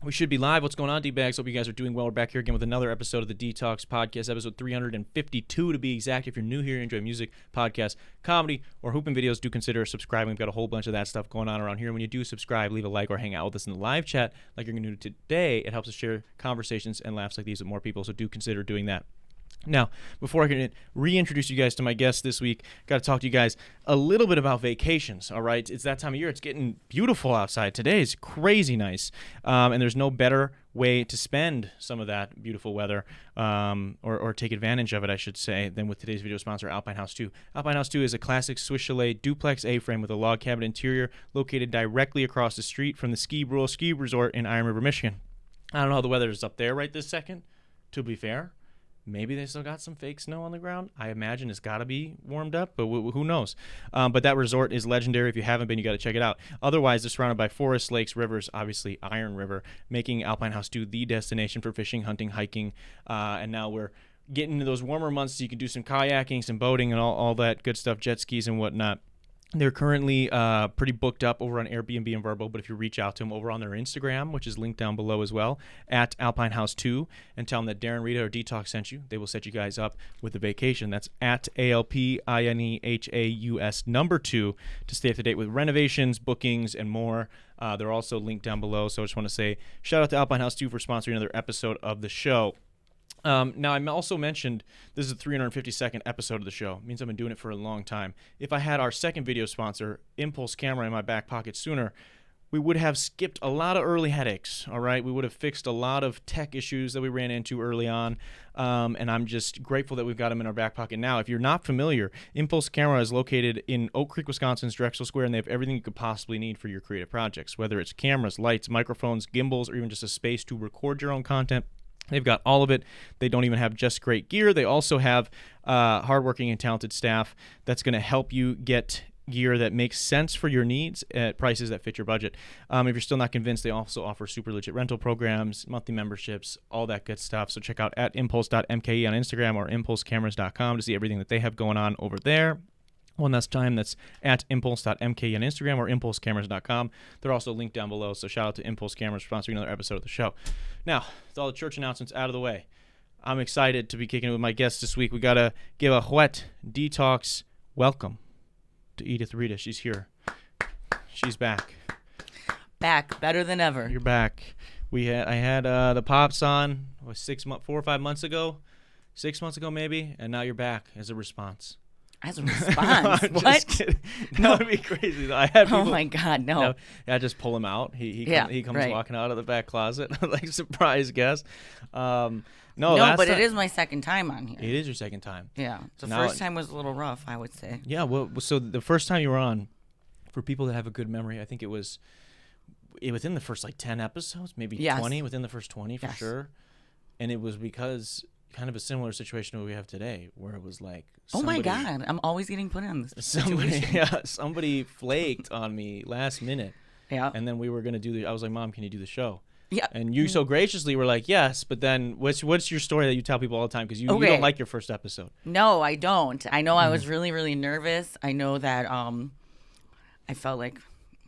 We should be live. What's going on, D-Bags? Hope you guys are doing well. We're back here again with another episode of the Detox Podcast, episode 352 to be exact. If you're new here, you enjoy music, podcasts, comedy, or hooping videos, do consider subscribing. We've got a whole bunch of that stuff going on around here. When you do subscribe, leave a like or hang out with us in the live chat like you're going to do today. It helps us share conversations and laughs like these with more people, so do consider doing that. Now, before I can reintroduce you guys to my guest this week, got to talk to you guys a little bit about vacations, all right? It's that time of year. It's getting beautiful outside. Today is crazy nice, and there's no better way to spend some of that beautiful weather or take advantage of it, I should say, than with today's video sponsor, Alpine House 2. Alpine House 2 is a classic Swiss Chalet duplex A-frame with a log cabin interior located directly across the street from the Ski Resort in Iron River, Michigan. I don't know how the weather is up there right this second, to be fair. Maybe they still got some fake snow on the ground. I imagine it's got to be warmed up, but who knows? But that resort is legendary. If you haven't been, you got to check it out. Otherwise, they're surrounded by forests, lakes, rivers, obviously Iron River, making Alpine House 2 the destination for fishing, hunting, hiking. And now we're getting into those warmer months so you can do some kayaking, some boating, and all that good stuff, jet skis and whatnot. They're currently pretty booked up over on Airbnb and Vrbo, but if you reach out to them over on their Instagram, which is linked down below as well, at Alpine House 2, and tell them that Darren, Rita, or Detox sent you, they will set you guys up with a vacation. That's at ALPINEHAUS number 2 to stay up to date with renovations, bookings, and more. They're also linked down below, so I just want to say shout out to Alpine House 2 for sponsoring another episode of the show. Now, I also mentioned this is a 352nd episode of the show. It means I've been doing it for a long time. If I had our second video sponsor, Impulse Camera, in my back pocket sooner, we would have skipped a lot of early headaches, all right? We would have fixed a lot of tech issues that we ran into early on, and I'm just grateful that we've got them in our back pocket now. If you're not familiar, Impulse Camera is located in Oak Creek, Wisconsin's Drexel Square, and they have everything you could possibly need for your creative projects, whether it's cameras, lights, microphones, gimbals, or even just a space to record your own content. They've got all of it. They don't even have just great gear. They also have hardworking and talented staff that's going to help you get gear that makes sense for your needs at prices that fit your budget. If you're still not convinced, they also offer super legit rental programs, monthly memberships, all that good stuff. So check out at impulse.mke on Instagram or impulsecameras.com to see everything that they have going on over there. One last time, that's at impulse.mke on Instagram or impulsecameras.com. They're also linked down below, so shout out to Impulse Cameras for sponsoring another episode of the show. Now, with all the church announcements out of the way, I'm excited to be kicking it with my guest this week. We got to give a wet detox welcome to Edith Rita. She's here. She's back. Back, better than ever. You're back. I had the Pops on 4 or 5 months ago, 6 months ago maybe, and now you're back as a response. As a response? What? Just kidding. No, it'd be crazy. I had people, oh my God, no. I just pull him out. He comes right. walking out of the back closet like surprise guest. No, but it is my second time on here. It is your second time. Yeah. The first time was a little rough, I would say. Yeah. Well, so the first time you were on, for people that have a good memory, I think it was within the first 10 episodes, maybe 20, within the first 20 for sure. And it was because kind of a similar situation to what we have today, where it was like, oh my God, I'm always getting put on this somebody flaked on me last minute. Yeah. And then we were going to I was like, Mom, can you do the show? Yeah. And you so graciously were like, yes, but then what's your story that you tell people all the time? Because you don't like your first episode. No, I don't. I know I was really, really nervous. I know that I felt like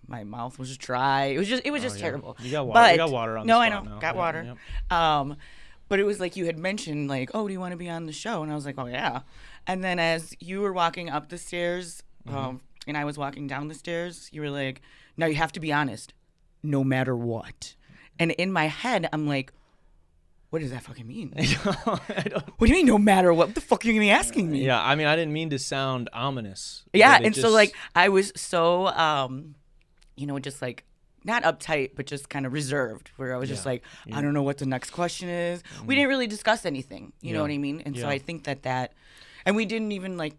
my mouth was dry. It was just terrible. You got water. You got water on the spot. No, I know. Now. Got water. Yep. But it was like you had mentioned, like, oh, do you want to be on the show? And I was like, oh, yeah. And then as you were walking up the stairs and I was walking down the stairs, you were like, now you have to be honest, no matter what. And in my head, I'm like, what does that fucking mean? What do you mean no matter what? What the fuck are you going to be asking me? Yeah, I mean, I didn't mean to sound ominous. Yeah, and so, like, I was so, just like, not uptight, but just kind of reserved, where I was just like, I don't know what the next question is. We didn't really discuss anything, you know what I mean? And so I think that, and we didn't even like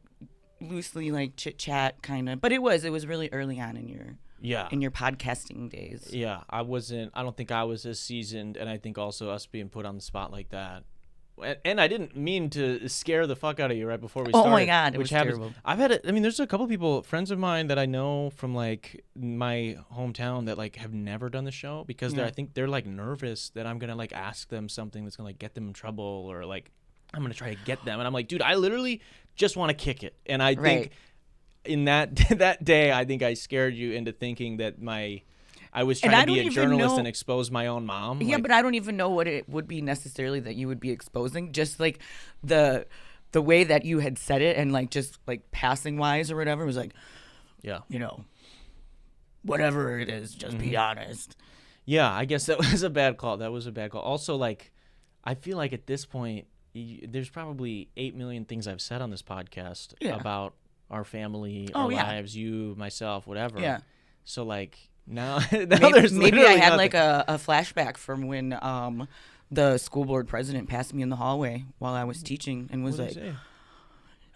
loosely like chit chat kind of, but it was really early on in your podcasting days. Yeah, I don't think I was as seasoned, and I think also us being put on the spot like that. And I didn't mean to scare the fuck out of you right before we started. Oh my God, it was terrible. There's a couple people, friends of mine that I know from like my hometown that like have never done the show because I think they're like nervous that I'm gonna like ask them something that's gonna like get them in trouble or like I'm gonna try to get them. And I'm like, dude, I literally just want to kick it. And I think in that day, I think I scared you into thinking that my I was And trying I to be don't a even journalist know- and expose my own mom. Yeah, Like, but I don't even know what it would be necessarily that you would be exposing. Just like the way that you had said it, and like just like passing wise or whatever, was like, yeah. you know, whatever it is, just be honest. Yeah, I guess that was a bad call. That was a bad call. Also, like, I feel like at this point, there's probably 8 million things I've said on this podcast about our family, our lives, you, myself, whatever. Yeah. So, like, now, maybe I had like a flashback from when the school board president passed me in the hallway while I was teaching and was like,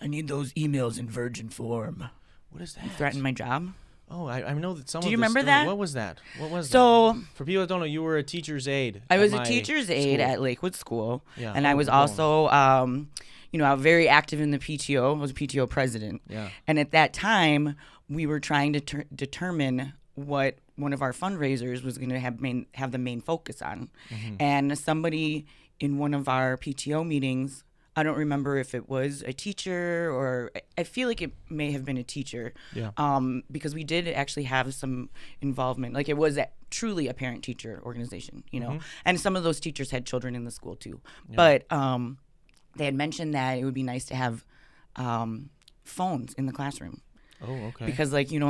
I need those emails in virgin form. What is that? He threatened my job. Oh, I know that some Do of you this remember story- that? What was that? What was So, that? For people that don't know, you were a teacher's aide. I was at a my teacher's aide school. at Lakewood School. Yeah. And I was go on. also, you know, very active in the PTO. I was a PTO president. Yeah. And at that time, we were trying to determine what one of our fundraisers was going to have the main focus on. And somebody in one of our PTO meetings, I don't remember if it was a teacher or I feel like it may have been a teacher. Yeah. Because we did actually have some involvement. Like it was truly a parent-teacher organization, you know. And some of those teachers had children in the school too. Yeah. But they had mentioned that it would be nice to have phones in the classroom. Oh, okay. Because like you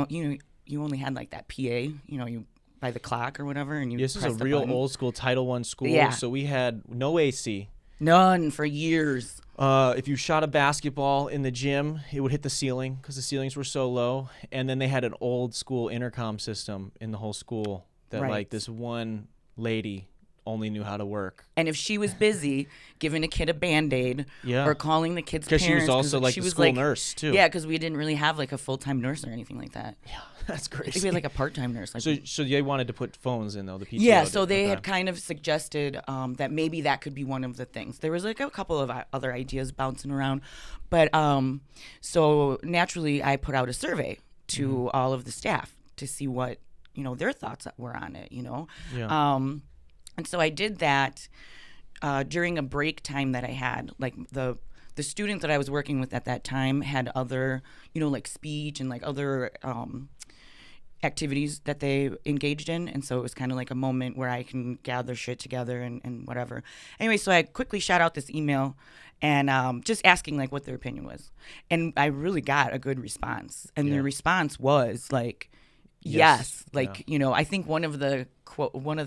only had like that PA, you know, you by the clock or whatever, and you. This is a pressed the real button. old school Title I school. Yeah. So we had no AC. None for years. If you shot a basketball in the gym, it would hit the ceiling because the ceilings were so low. And then they had an old school intercom system in the whole school that like this one lady only knew how to work. And if she was busy giving a kid a Band-Aid or calling the kid's parents. Because she was also like she the was school like, nurse too. Yeah, because we didn't really have like a full-time nurse or anything like that. Yeah, that's crazy. I think we had like a part-time nurse. Like so they wanted to put phones in though, the PTO Yeah, did. so they Okay. had kind of suggested that maybe that could be one of the things. There was like a couple of other ideas bouncing around. But so naturally I put out a survey to all of the staff to see what, you know, their thoughts were on it, you know. Yeah. And so I did that during a break time that I had. Like the student that I was working with at that time had other, you know, like speech and like other activities that they engaged in. And so it was kind of like a moment where I can gather shit together and whatever. Anyway, so I quickly shot out this email and just asking like what their opinion was. And I really got a good response. And the response was like, yes. Like, you know, I think one of the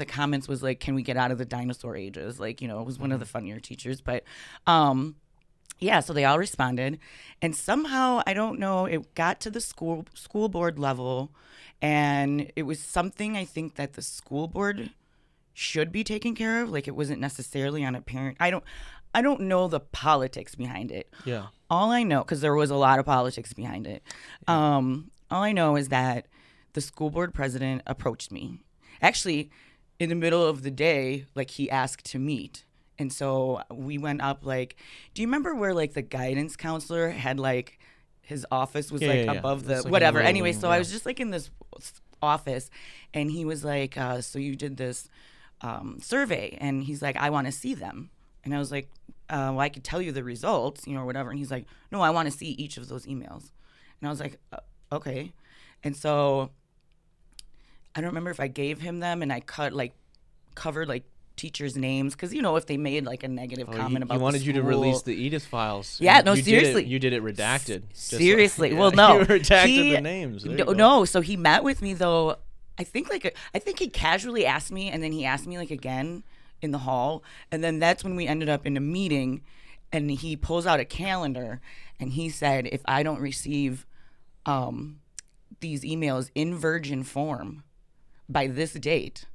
comments was like, can we get out of the dinosaur ages? Like, you know, it was one of the funnier teachers. But yeah, so they all responded. And somehow, I don't know, it got to the school board level. And it was something I think that the school board should be taking care of. Like it wasn't necessarily on a parent. I don't know the politics behind it. Yeah. All I know, because there was a lot of politics behind it. All I know is that the school board president approached me. Actually, in the middle of the day, like he asked to meet. And so we went up like, do you remember where like the guidance counselor had like his office was above the It's like whatever. in the Anyway, room, so I was just like in this office and he was like, so you did this survey, and he's like, I want to see them. And I was like, well, I could tell you the results, you know, or whatever. And he's like, no, I want to see each of those emails. And I was like, okay. And so I don't remember if I gave him them and I covered like teachers' names, because you know if they made like a negative comment about he wanted the you to school. release the Edith files. Yeah, no, You seriously. you did it redacted. Seriously. Like, Well, no. You redacted the names. There you go. No, so he met with me though. I think he casually asked me, and then he asked me like again in the hall, and then that's when we ended up in a meeting, and he pulls out a calendar, and he said, if I don't receive these emails in virgin form by this date,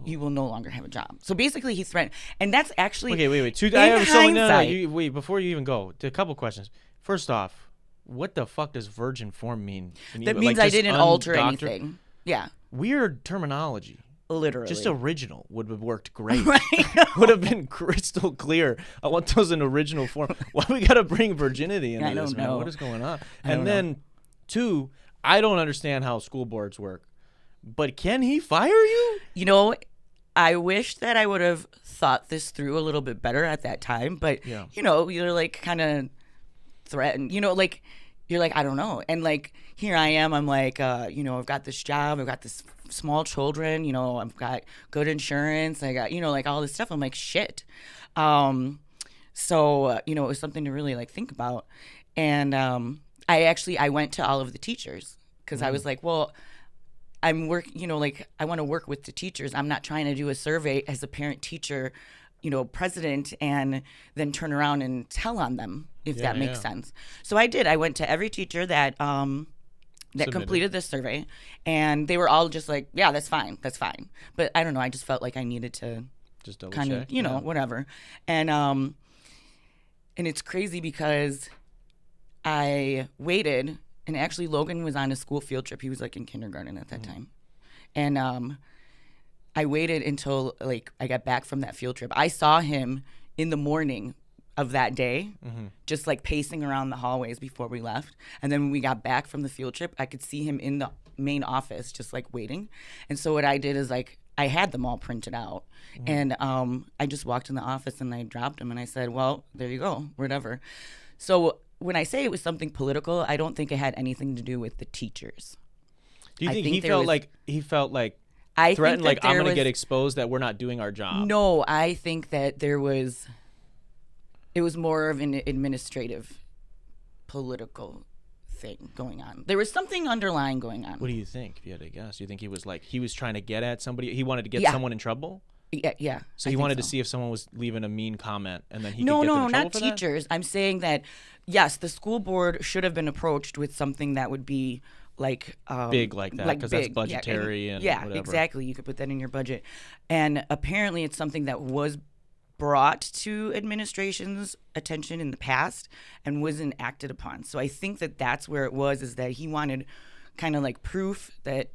you will no longer have a job. So basically he threatened, and that's actually Okay, wait. in I have hindsight. wait, before you even go, a couple questions. First off, what the fuck does virgin form mean? That means I didn't alter anything. Yeah, Weird terminology. literally. Just original would have worked great. Right. Would have been crystal clear. I want those in original form. Why we got to bring virginity into I this, don't man? know. What is going on? I don't And then, two, I don't understand how school boards work. But can he fire you? You know, I wish that I would have thought this through a little bit better at that time. But, Yeah. you know, you're like kind of threatened. You know, like, you're like, I don't know. And like, here I am. I'm like, you know, I've got this job. I've got this small children, you know, I've got good insurance, I got, you know, like all this stuff. I'm like, shit. So, you know, it was something to really like think about. And I went to all of the teachers because I was like, well, I want to work with the teachers. I'm not trying to do a survey as a parent teacher, you know, president and then turn around and tell on them, if that makes sense. So I did. I went to every teacher that completed this survey, and they were all just like, yeah, that's fine. But I don't know. I just felt like I needed to just double kind check. of, you know, whatever. And it's crazy because I waited, and actually Logan was on a school field trip. He was like in kindergarten at that time. And I waited until like I got back from that field trip. I saw him in the morning of that day, just like pacing around the hallways before we left. And then when we got back from the field trip, I could see him in the main office just like waiting. And so what I did is like I had them all printed out. And I just walked in the office and I dropped them and I said, well, there you go, whatever. So when I say it was something political, I don't think it had anything to do with the teachers. Do you think he felt like I threatened, think like I'm going to get exposed that we're not doing our job? No, I think that it was more of an administrative, political thing going on. There was something underlying going on. What do you think, if you had to guess? Do you think he was trying to get at somebody? He wanted to get someone in trouble? Yeah. So he wanted to see if someone was leaving a mean comment, and then he could get them in trouble not for teachers. I'm saying that, yes, the school board should have been approached with something that would be like big like that, because that's budgetary and whatever. Exactly. You could put that in your budget. And apparently it's something that was brought to administration's attention in the past and wasn't acted upon. So I think that that's where it was, is that he wanted kind of like proof that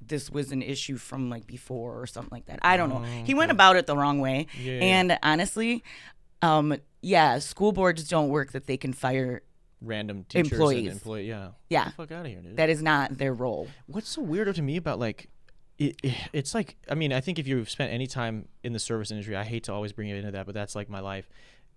this was an issue from like before or something like that. I don't know. He went about it the wrong way. Yeah. And honestly, school boards don't work that they can fire random teachers employees. And employees. Yeah. Yeah. Get the fuck out of here, dude. That is not their role. What's so weirdo to me about like it's like, I mean, I think if you've spent any time in the service industry, I hate to always bring it into that, but that's like my life,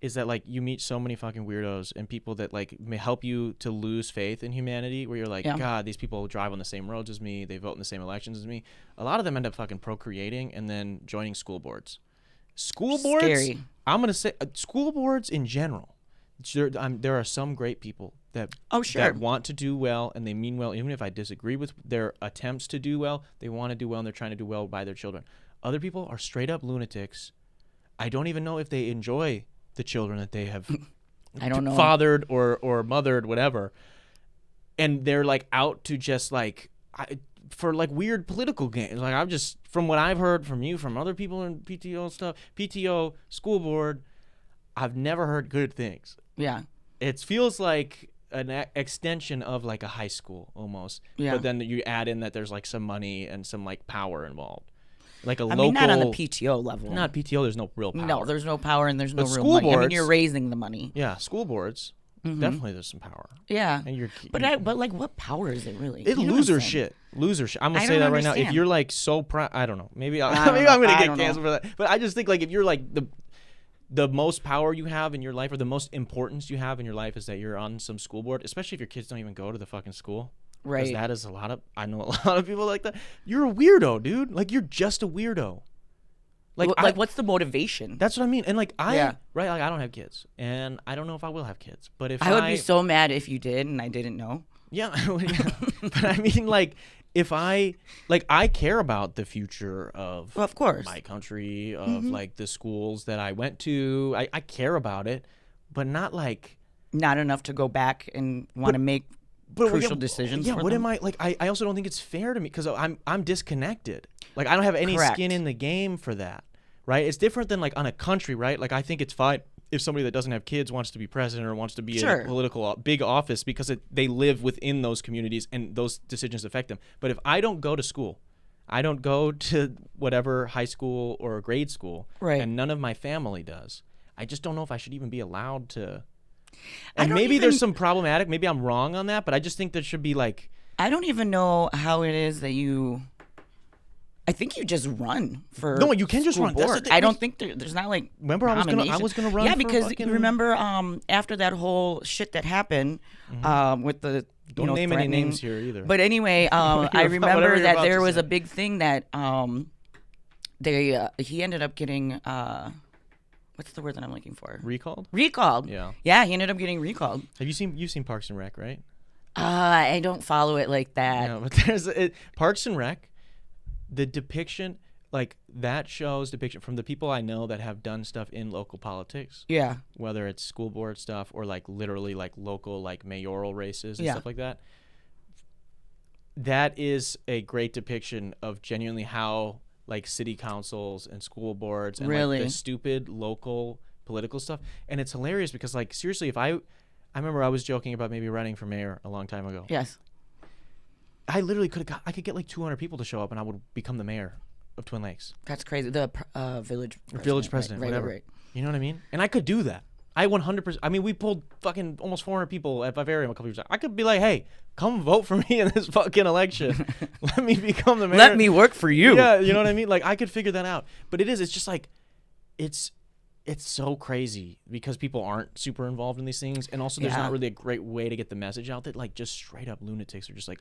is that like you meet so many fucking weirdos and people that like may help you to lose faith in humanity, where you're like, God, these people drive on the same roads as me, they vote in the same elections as me. A lot of them end up fucking procreating and then joining school boards. School boards? Scary. I'm going to say school boards in general. There are some great people that want to do well, and they mean well. Even if I disagree with their attempts to do well, they want to do well, and they're trying to do well by their children. Other people are straight up lunatics. I don't even know if they enjoy the children that they have I don't know. fathered or mothered, whatever. And they're like out to just like for like weird political games. Like I've just, from what I've heard from you, from other people in PTO stuff, PTO, school board, I've never heard good things. Yeah. It feels like an extension of like a high school almost. Yeah. But then you add in that there's like some money and some like power involved. Like I mean, not on the PTO level. Not PTO, there's no real power. No, there's no power and there's no real school money. Boards, I mean, you're raising the money. Yeah, school boards, definitely there's some power. Yeah. And but like what power is it really? It's loser shit. Loser shit. I'm going to say that right now. If you're like so proud, I don't know. Maybe I'm going to get canceled for that. But I just think like if you're like the most power you have in your life, or the most importance you have in your life, is that you're on some school board, especially if your kids don't even go to the fucking school. Right. Because that is I know a lot of people like that. You're a weirdo, dude. Like you're just a weirdo. Like what's the motivation? That's what I mean. And like right, like I don't have kids, and I don't know if I will have kids. But if I would be so mad if you did and I didn't know. Yeah. But I mean, like, if I care about the future of, of course, my country, of like the schools that I went to, I care about it, but not enough to go back and want to make crucial decisions. Yeah. For what them. am I like? I also don't think it's fair to me, because I'm disconnected. Like I don't have any skin in the game for that. Right? It's different than like on a country, right? Like I think it's fine if somebody that doesn't have kids wants to be president or wants to be in a political big office, because they live within those communities and those decisions affect them. But if I don't go to school, I don't go to whatever high school or grade school, and none of my family does, I just don't know if I should even be allowed to. And maybe there's some problematic, maybe I'm wrong on that, but I just think there should be like. I don't even know how it is that you. I think you just run for. No, you can just school run. That's the board. thing. I don't think there's not like. Remember, I was gonna run. Yeah, for because fucking... you remember after that whole shit that happened with the. Don't name any names here either. But anyway, I remember that there was a big thing that he ended up getting what's the word that I'm looking for? Recalled. Yeah. Yeah, he ended up getting recalled. You've seen Parks and Rec, right? I don't follow it like that. Yeah, but there's Parks and Rec. The depiction, like that show's depiction from the people I know that have done stuff in local politics. Yeah. Whether it's school board stuff or like literally like local like mayoral races and stuff like that. That is a great depiction of genuinely how like city councils and school boards and like the stupid local political stuff. And it's hilarious because like seriously, if I remember I was joking about maybe running for mayor a long time ago. Yes. I literally could get like 200 people to show up and I would become the mayor of Twin Lakes. That's crazy. The village president, right, whatever. Right. You know what I mean? And I could do that. I 100%. I mean, we pulled fucking almost 400 people at Bavaria a couple years ago. I could be like, hey, come vote for me in this fucking election. Let me become the mayor. Let me work for you. Yeah, you know what I mean? Like, I could figure that out. But it's just like, it's so crazy because people aren't super involved in these things. And also there's not really a great way to get the message out that like just straight up lunatics are just like,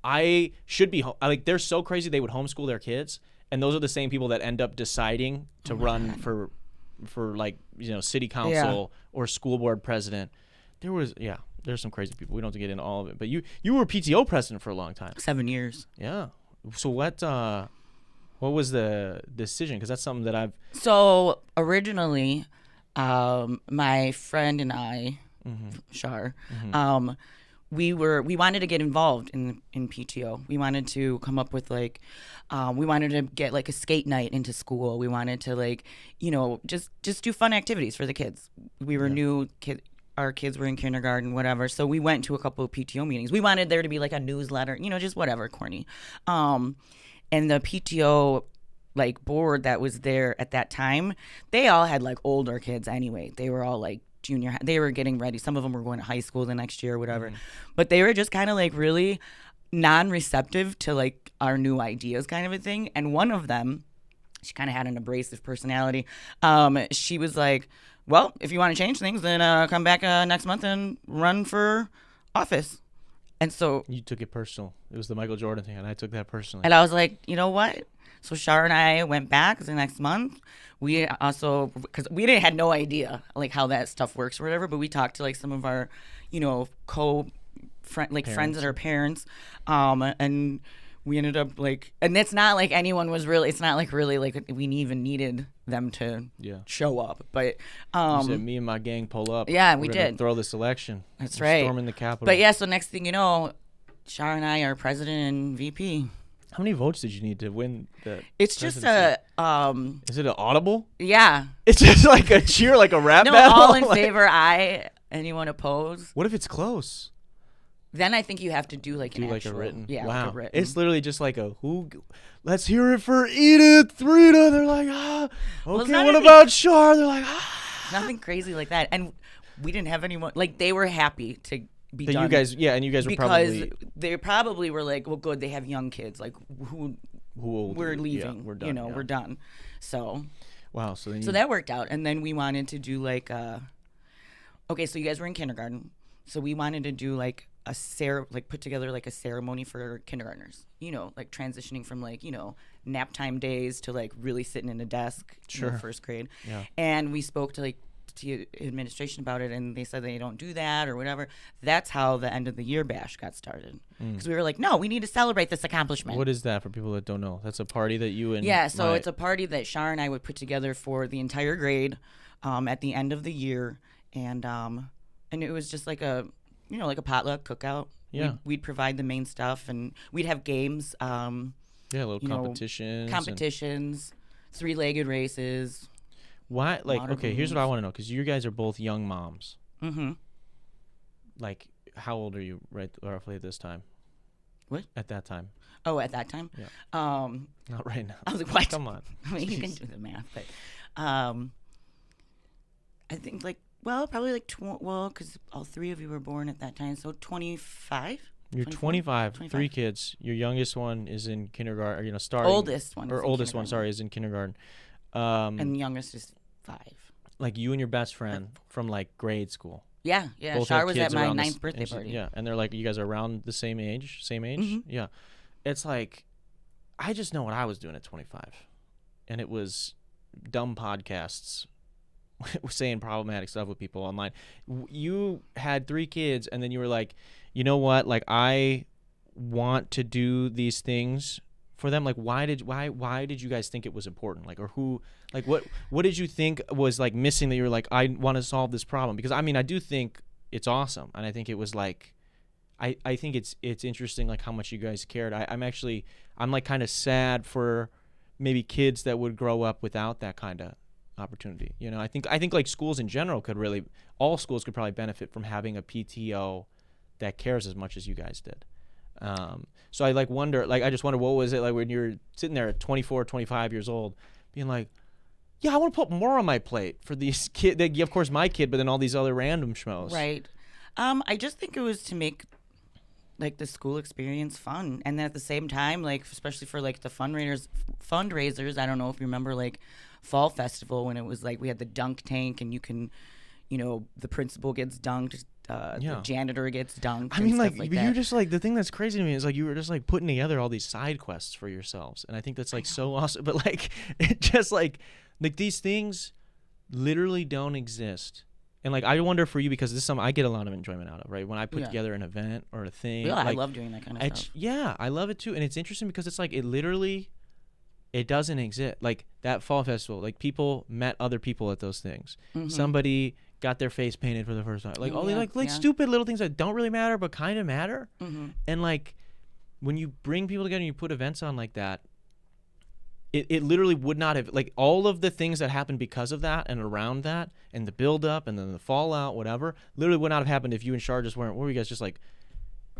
I should be like they're so crazy they would homeschool their kids, and those are the same people that end up deciding to run for like city council or school board president. There's some crazy people. We don't have to get into all of it, but you were PTO president for a long time. 7 years. Yeah. So what was the decision? Because that's something that I've. So originally, my friend and I, Shar, we wanted to get involved in PTO. We wanted to come up with like, we wanted to get like a skate night into school. We wanted to like, just do fun activities for the kids. We were new kids. Our kids were in kindergarten, whatever. So we went to a couple of PTO meetings. We wanted there to be like a newsletter, just whatever, corny. And the PTO like board that was there at that time, they all had like older kids anyway. They were all like junior. They were getting ready. Some of them were going to high school the next year or whatever. But they were just kind of like really non-receptive to like our new ideas kind of a thing. And one of them, she kind of had an abrasive personality. She was like, well, if you want to change things, then come back next month and run for office. And so you took it personal. It was the Michael Jordan thing, and I took that personally. And I was like, you know what? So Shar and I went back the next month. We also, because we had no idea like how that stuff works or whatever, but we talked to like some of our, friends that are parents, and we ended up like, and it's not like anyone was really, it's not like really like we even needed them to show up, but you said me and my gang pull up. Yeah, we did. Throw this election. That's right. Storming the Capitol. But yeah, so next thing you know, Shar and I are president and VP. How many votes did you need to win the It's presidency? Just Is it an audible? Yeah. It's just like a cheer, like a rap battle? All in favor, aye. Anyone opposed? What if it's close? Then I think you have to do like a written. Yeah, wow. like a written. It's literally just like let's hear it for Edith, Rita. They're like, okay, what about Shar? They're like, Nothing crazy like that. And we didn't have anyone, like they were happy to be done. You guys were probably. Because they probably were like, well, good, they have young kids. Like, who we're leaving. Yeah, we're done. We're done. So. Wow. So that worked out. And then we wanted to do like, okay, so you guys were in kindergarten. So we wanted to do like put together like a ceremony for kindergartners, like transitioning from like, nap time days to like really sitting in a desk, first grade. Yeah. And we spoke to like to administration about it, and they said they don't do that or whatever. That's how the end of the year bash got started. Because we were like, no, we need to celebrate this accomplishment. What is that for people that don't know? That's a party that you and it's a party that Shar and I would put together for the entire grade at the end of the year, and it was just like a like a potluck cookout. Yeah, we'd provide the main stuff, and we'd have games. Little competitions, 3-legged races. Why? Like, okay, here's what I want to know, because you guys are both young moms. Mm-hmm. Like, how old are you roughly at this time? What? At that time. Oh, at that time? Yeah. Not right now. I was like, what? Come on. I mean, you can do the math, but I think like, well, probably like, because all three of you were born at that time, so 25? You're 25, 3 kids. Your youngest one is in kindergarten, or, starting. Oldest one. Is in kindergarten. And the youngest is 5. Like you and your best friend from like grade school. Yeah. Both Shar had was kids at my around 9th birthday party. Yeah, and they're like, you guys are around the same age. Mm-hmm. Yeah. It's like, I just know what I was doing at 25, and it was dumb podcasts saying problematic stuff with people online. You had 3 kids, and then you were like, you know what? Like, I want to do these things for them. Like, why did you guys think it was important? Like, or who? Like, what did you think was like missing that you were like, I want to solve this problem? Because I mean, I do think it's awesome, and I think it was like, I think it's interesting like how much you guys cared. I'm like kind of sad for maybe kids that would grow up without that kind of opportunity. I think like schools in general all schools could probably benefit from having a PTO that cares as much as you guys did. So I like wonder, like I just wonder, what was it like when you're sitting there at 24, 25 years old, being like, yeah, I want to put more on my plate for these kids. Of course, my kid, but then all these other random schmoes. Right. I just think it was to make like the school experience fun, and then at the same time, like especially for like the fundraisers. I don't know if you remember like Fall Festival when it was like we had the dunk tank, and you can, the principal gets dunked, the janitor gets dunked. I mean, like you're just like, the thing that's crazy to me is like you were just like putting together all these side quests for yourselves, and I think that's like so awesome. But like it just like these things literally don't exist. And like I wonder for you, because this is something I get a lot of enjoyment out of, right? When I put together an event or a thing. Yeah, like, I love doing that kind of stuff. Yeah, I love it too. And it's interesting because it's like it doesn't exist. Like that Fall Festival, like people met other people at those things. Mm-hmm. Somebody got their face painted for the first time. Like all these stupid little things that don't really matter but kind of matter. Mm-hmm. And like when you bring people together and you put events on like that, it literally would not have, like all of the things that happened because of that and around that and the build up and then the fallout, whatever, literally would not have happened if you and Shar just weren't, were you guys just like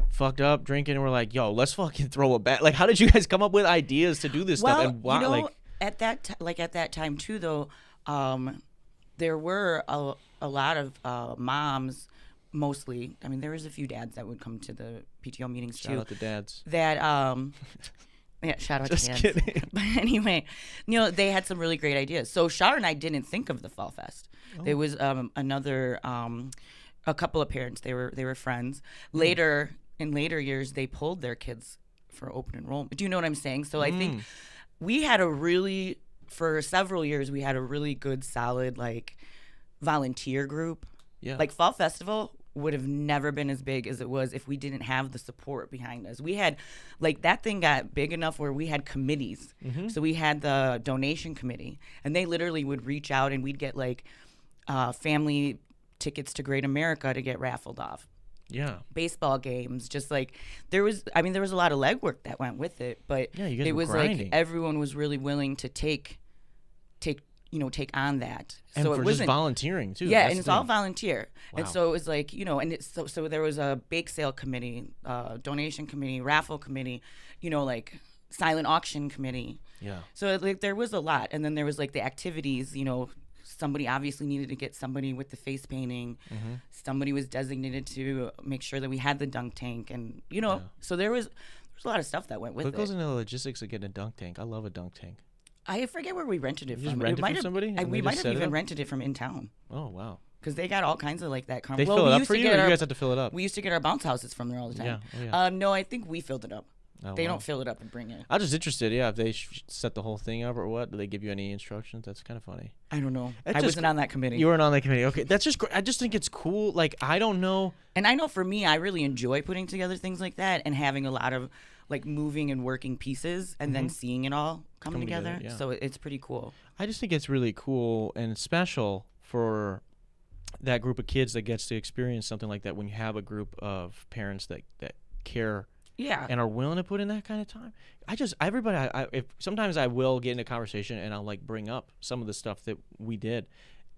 fucked up drinking and we're like, yo, let's fucking throw a bet. Like, how did you guys come up with ideas to do this stuff? And why, at that time too, though, there were a lot of moms, mostly. I mean, there was a few dads that would come to the PTO meetings too. Shout out to dads. That yeah, shout out just to dads. Kidding. But anyway, they had some really great ideas. So Shar and I didn't think of the Fall Fest. Oh. There was another a couple of parents. They were friends. Later in later years, they pulled their kids for open enrollment. Do you know what I'm saying? So I think we had for several years, we had a really good, solid like volunteer group. Yeah. Like Fall Festival would have never been as big as it was if we didn't have the support behind us. We had, like, that thing got big enough where we had committees. Mm-hmm. So we had the donation committee, and they literally would reach out, and we'd get, like, family tickets to Great America to get raffled off. Yeah. Baseball games, just, like, there was a lot of legwork that went with it, but it was grinding. Like, everyone was really willing to take on that. And so for it wasn't just volunteering too. Yeah, and it's all volunteer. Wow. And so it was like, and it's so there was a bake sale committee, donation committee, raffle committee, like silent auction committee. Yeah. So like there was a lot, and then there was like the activities. Somebody obviously needed to get somebody with the face painting. Mm-hmm. Somebody was designated to make sure that we had the dunk tank, and so there was a lot of stuff that went with it. What goes into the logistics of getting a dunk tank? I love a dunk tank. I forget where we rented it from. Just rented from somebody? We might have even rented it from in town. Oh, wow. Because they got all kinds of like that. They fill it up for you, or you guys have to fill it up? We used to get our bounce houses from there all the time. Yeah. Oh, yeah. No, I think we filled it up. Oh, they don't fill it up and bring it. I'm just interested, if they set the whole thing up or what. Do they give you any instructions? That's kind of funny. I don't know. I wasn't on that committee. You weren't on that committee. Okay, that's just great. I just think it's cool. Like, I don't know. And I know for me, I really enjoy putting together things like that and having a lot of like moving and working pieces and then seeing it all come together. Yeah. So it's pretty cool. I just think it's really cool and special for that group of kids that gets to experience something like that when you have a group of parents that care and are willing to put in that kind of time. If sometimes I will get in a conversation and I'll like bring up some of the stuff that we did.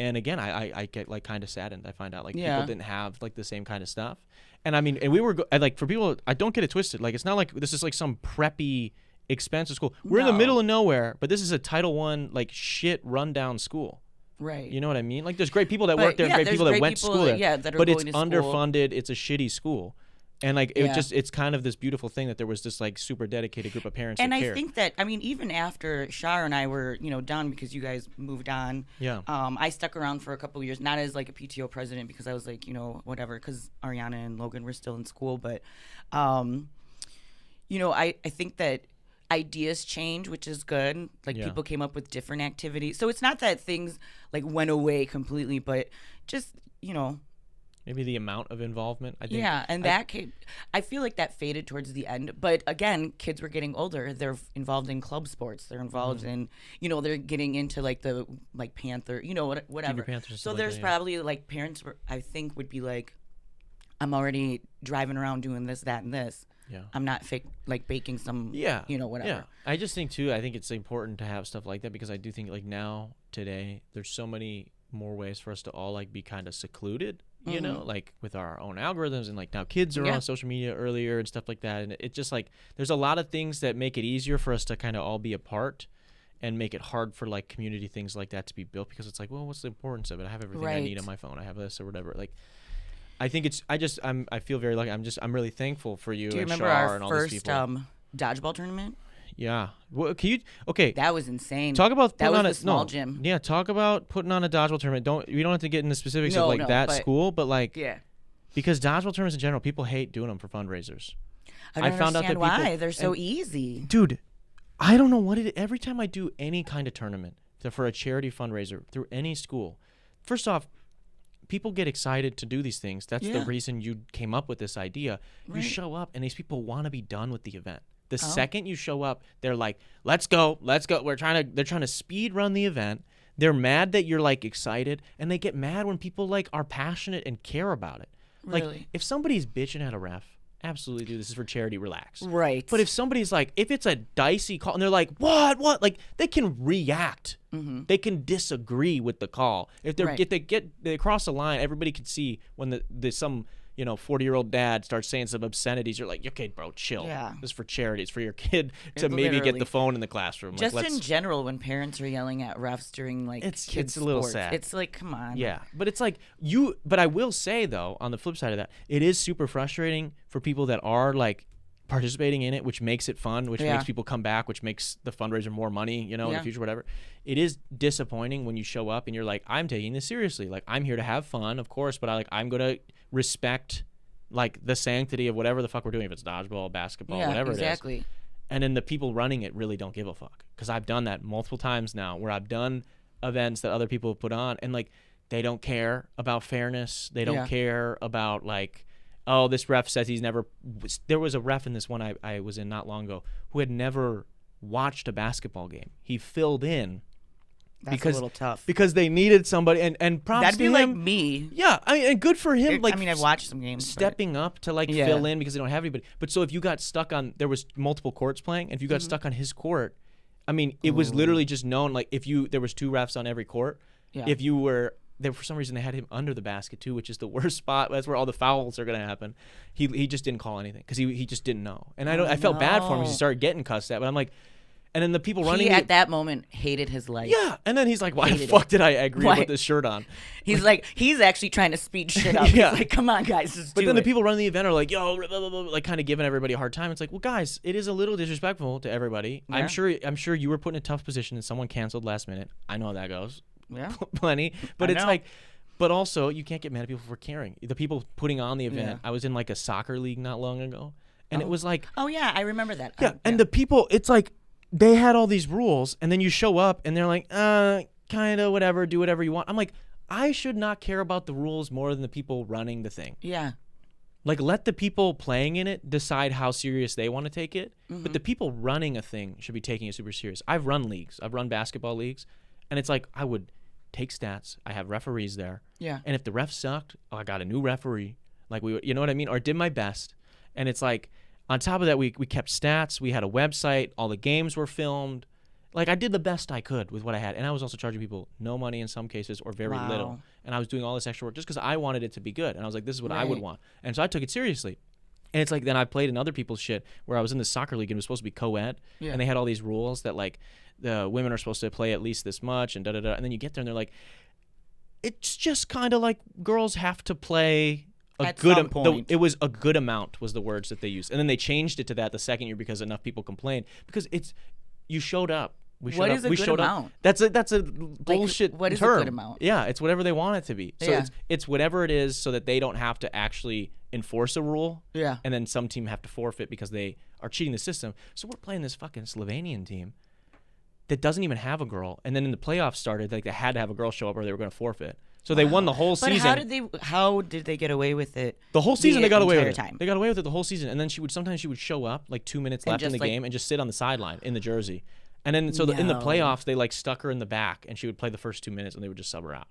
And again, I get like kind of saddened. I find out like people didn't have like the same kind of stuff. And I mean, and we were like, for people, I don't get it twisted. Like, it's not like this is like some preppy, expensive school. We're in the middle of nowhere, but this is a Title I like shit rundown school. Right. You know what I mean? Like, there's great people that work there, great people that went to school there. Yeah, that are but going it's to underfunded. It's a shitty school. And like it's kind of this beautiful thing that there was this like super dedicated group of parents. And that I cared. think that, I mean, even after Shar and I were, done because you guys moved on. Yeah. I stuck around for a couple of years, not as like a PTO president because I was like, whatever, because Ariana and Logan were still in school. But, I think that ideas change, which is good. Like people came up with different activities. So it's not that things like went away completely, but just, maybe the amount of involvement, I think. Yeah, and I feel like that faded towards the end. But again, kids were getting older. They're involved in club sports. They're involved in, they're getting into like the Panther, whatever. Panthers, so there's probably like parents I think would be like, I'm already driving around doing this, that, and this. Yeah. I'm not baking some, whatever. Yeah. I just think too, I think it's important to have stuff like that because I do think like now, today, there's so many more ways for us to all like be kind of secluded. Like with our own algorithms and like now kids are on social media earlier and stuff like that. And it just like, there's a lot of things that make it easier for us to kind of all be apart and make it hard for like community things like that to be built because it's like, well, what's the importance of it? I have everything I need on my phone. I have this or whatever. Like, I think I feel very lucky. I'm really thankful for you. Do you and remember Shar our and all first these people. dodgeball tournament? Yeah. Well, okay. That was insane. Talk about that putting was on the a small gym. Yeah, talk about putting on a dodgeball tournament. We don't have to get into specifics of like that school, but like because dodgeball tournaments in general, people hate doing them for fundraisers. I found out that why they're so easy. Dude, I don't know what it is. Every time I do any kind of tournament for a charity fundraiser through any school, first off, people get excited to do these things. That's the reason you came up with this idea. Right. You show up and these people want to be done with the event. The second you show up, they're like, let's go. They're trying to speed run the event. They're mad that you're like excited, and they get mad when people like are passionate and care about it. Really? Like if somebody's bitching at a ref, absolutely, dude, this is for charity, relax. Right. But if somebody's like, if it's a dicey call and they're like, what, like they can react. Mm-hmm. They can disagree with the call. If they cross the line, everybody can see when some 40-year-old dad starts saying some obscenities. You're like, okay, bro, chill. Yeah. This is for charity. It's for your kid to maybe get the phone in the classroom. Just in general, when parents are yelling at refs during like kids' a little sports, sad. it's like, come on. Yeah, but it's like but I will say though, on the flip side of that, it is super frustrating for people that are like participating in it, which makes it fun, which makes people come back, which makes the fundraiser more money, in the future, whatever. It is disappointing when you show up and you're like, I'm taking this seriously. Like, I'm here to have fun, of course, but I'm going to respect like the sanctity of whatever the fuck we're doing, if it's dodgeball, basketball, whatever exactly. it is. And then the people running it really don't give a fuck. Because I've done that multiple times now where I've done events that other people have put on and like they don't care about fairness. They don't care about like, oh, this ref says he's never – there was a ref in this one I was in not long ago who had never watched a basketball game. He filled in. That's a little tough. Because they needed somebody, and props that'd be to like him. me. Yeah, I mean, and good for him. I've watched some games. Stepping up to like fill in because they don't have anybody. But so if you got stuck on, there was multiple courts playing. And if you got stuck on his court, I mean, it was literally just known. Like there was 2 refs on every court. Yeah. If you were there, for some reason they had him under the basket too, which is the worst spot. That's where all the fouls are gonna happen. He just didn't call anything because he just didn't know. And I felt bad for him because he started getting cussed at. But I'm like. And then the people running at that moment hated his life. Yeah, and then he's like, "Why the fuck did I agree to put this shirt on?" He's like, he's actually trying to speed shit up. Yeah. He's like, "Come on, guys, just But then the people running the event are like, "Yo," blah, blah, blah, like kind of giving everybody a hard time. It's like, well, guys, it is a little disrespectful to everybody. Yeah. I'm sure you were put in a tough position and someone canceled last minute. I know how that goes. Yeah, plenty. But it's like, but also you can't get mad at people for caring. The people putting on the event. Yeah. I was in like a soccer league not long ago, and it was like, oh yeah, I remember that. Yeah, and the people, it's like. They had all these rules, and then you show up, and they're like, kind of whatever, do whatever you want. I'm like, I should not care about the rules more than the people running the thing. Yeah. Like, let the people playing in it decide how serious they want to take it, but the people running a thing should be taking it super serious. I've run leagues. I've run basketball leagues, and it's like I would take stats. I have referees there. Yeah. And if the ref sucked, I got a new referee. Like, you know what I mean? Or did my best. And it's like, on top of that, we kept stats. We had a website. All the games were filmed. Like, I did the best I could with what I had. And I was also charging people no money in some cases or very little. And I was doing all this extra work just because I wanted it to be good. And I was like, this is what I would want. And so I took it seriously. And it's like then I played in other people's shit where I was in the soccer league and it was supposed to be co-ed. Yeah. And they had all these rules that, like, the women are supposed to play at least this much and da-da-da. And then you get there and they're like, it's just kind of like girls have to play At some point. It was a good amount was the words that they used, and then they changed it to that the second year because enough people complained because you showed up. What is a good amount? That's a bullshit what is term. a good amount? Yeah, it's whatever they want it to be. So Yeah. it's whatever it is so that they don't have to actually enforce a rule. Yeah. And then some team have to forfeit because they are cheating the system. So we're playing this fucking Slovenian team that doesn't even have a girl. And then in the playoffs started, like they had to have a girl show up or they were going to forfeit. So they won the whole But season. how did they get away with it? The whole season they got away with it. Time? They got away with it the whole season. And then sometimes she would show up like 2 minutes left in the game and just sit on the sideline in the jersey. And then in the playoffs they like stuck her in the back and she would play the first 2 minutes and they would just sub her out.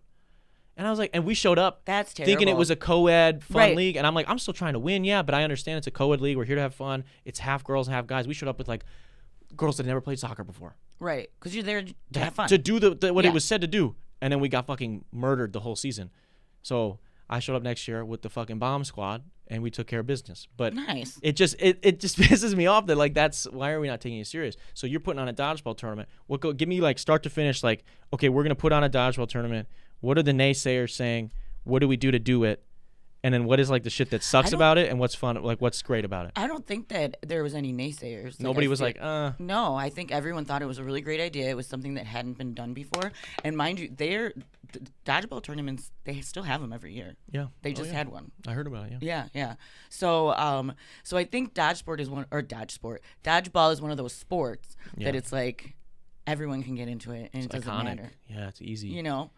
And I was like, and we showed up That's terrible. thinking it was a co-ed fun Right. league. And I'm like, I'm still trying to win, yeah, but I understand it's a co-ed league. We're here to have fun. It's half girls, half guys. We showed up with like girls that had never played soccer before. Right, because you're there to have fun. To do what Yeah. it was said to do. And then we got fucking murdered the whole season. So I showed up next year with the fucking bomb squad and we took care of business. But Nice. it just pisses me off that like why are we not taking it serious? So you're putting on a dodgeball tournament. Give me like start to finish like, okay, we're gonna put on a dodgeball tournament. What are the naysayers saying? What do we do to do it? And then what is like the shit that sucks about it and what's fun, like what's great about it? I don't think that there was any naysayers. Nobody was like, No, I think everyone thought it was a really great idea. It was something that hadn't been done before. And mind you, the dodgeball tournaments, they still have them every year. Yeah. They just had one. I heard about it, yeah. Yeah. So, so I think dodgeball is one of those sports that it's like everyone can get into it and it doesn't iconic. matter. Yeah, it's easy. You know,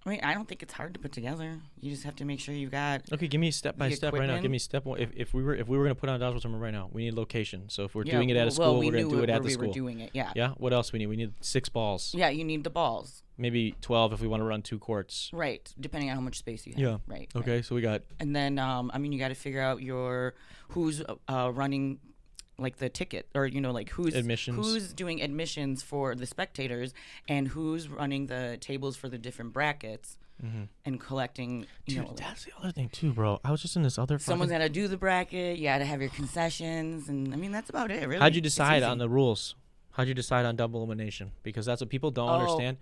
I mean, I don't think it's hard to put together. You just have to make sure you got. Okay, give me step by step right now. equipment. Give me step one. If we were gonna put on a dodgeball tournament right now, we need location. So if we're doing it at a school, we're gonna do it at the school. We were doing it. Yeah. Yeah. What else we need? We need 6 balls. Yeah, you need the balls. Maybe 12 if we want to run 2 courts. Right, depending on how much space you have. Yeah. Right. Okay, so we got. And then, I mean, you got to figure out who's running, like the ticket, or like who's doing admissions for the spectators, and who's running the tables for the different brackets. And collecting, Dude, that's the other thing too, bro. I was just in this other. Someone's got to do the bracket. You got to have your concessions, and I mean that's about it. Really. How'd you decide on the rules? How'd you decide on double elimination? Because that's what people don't understand.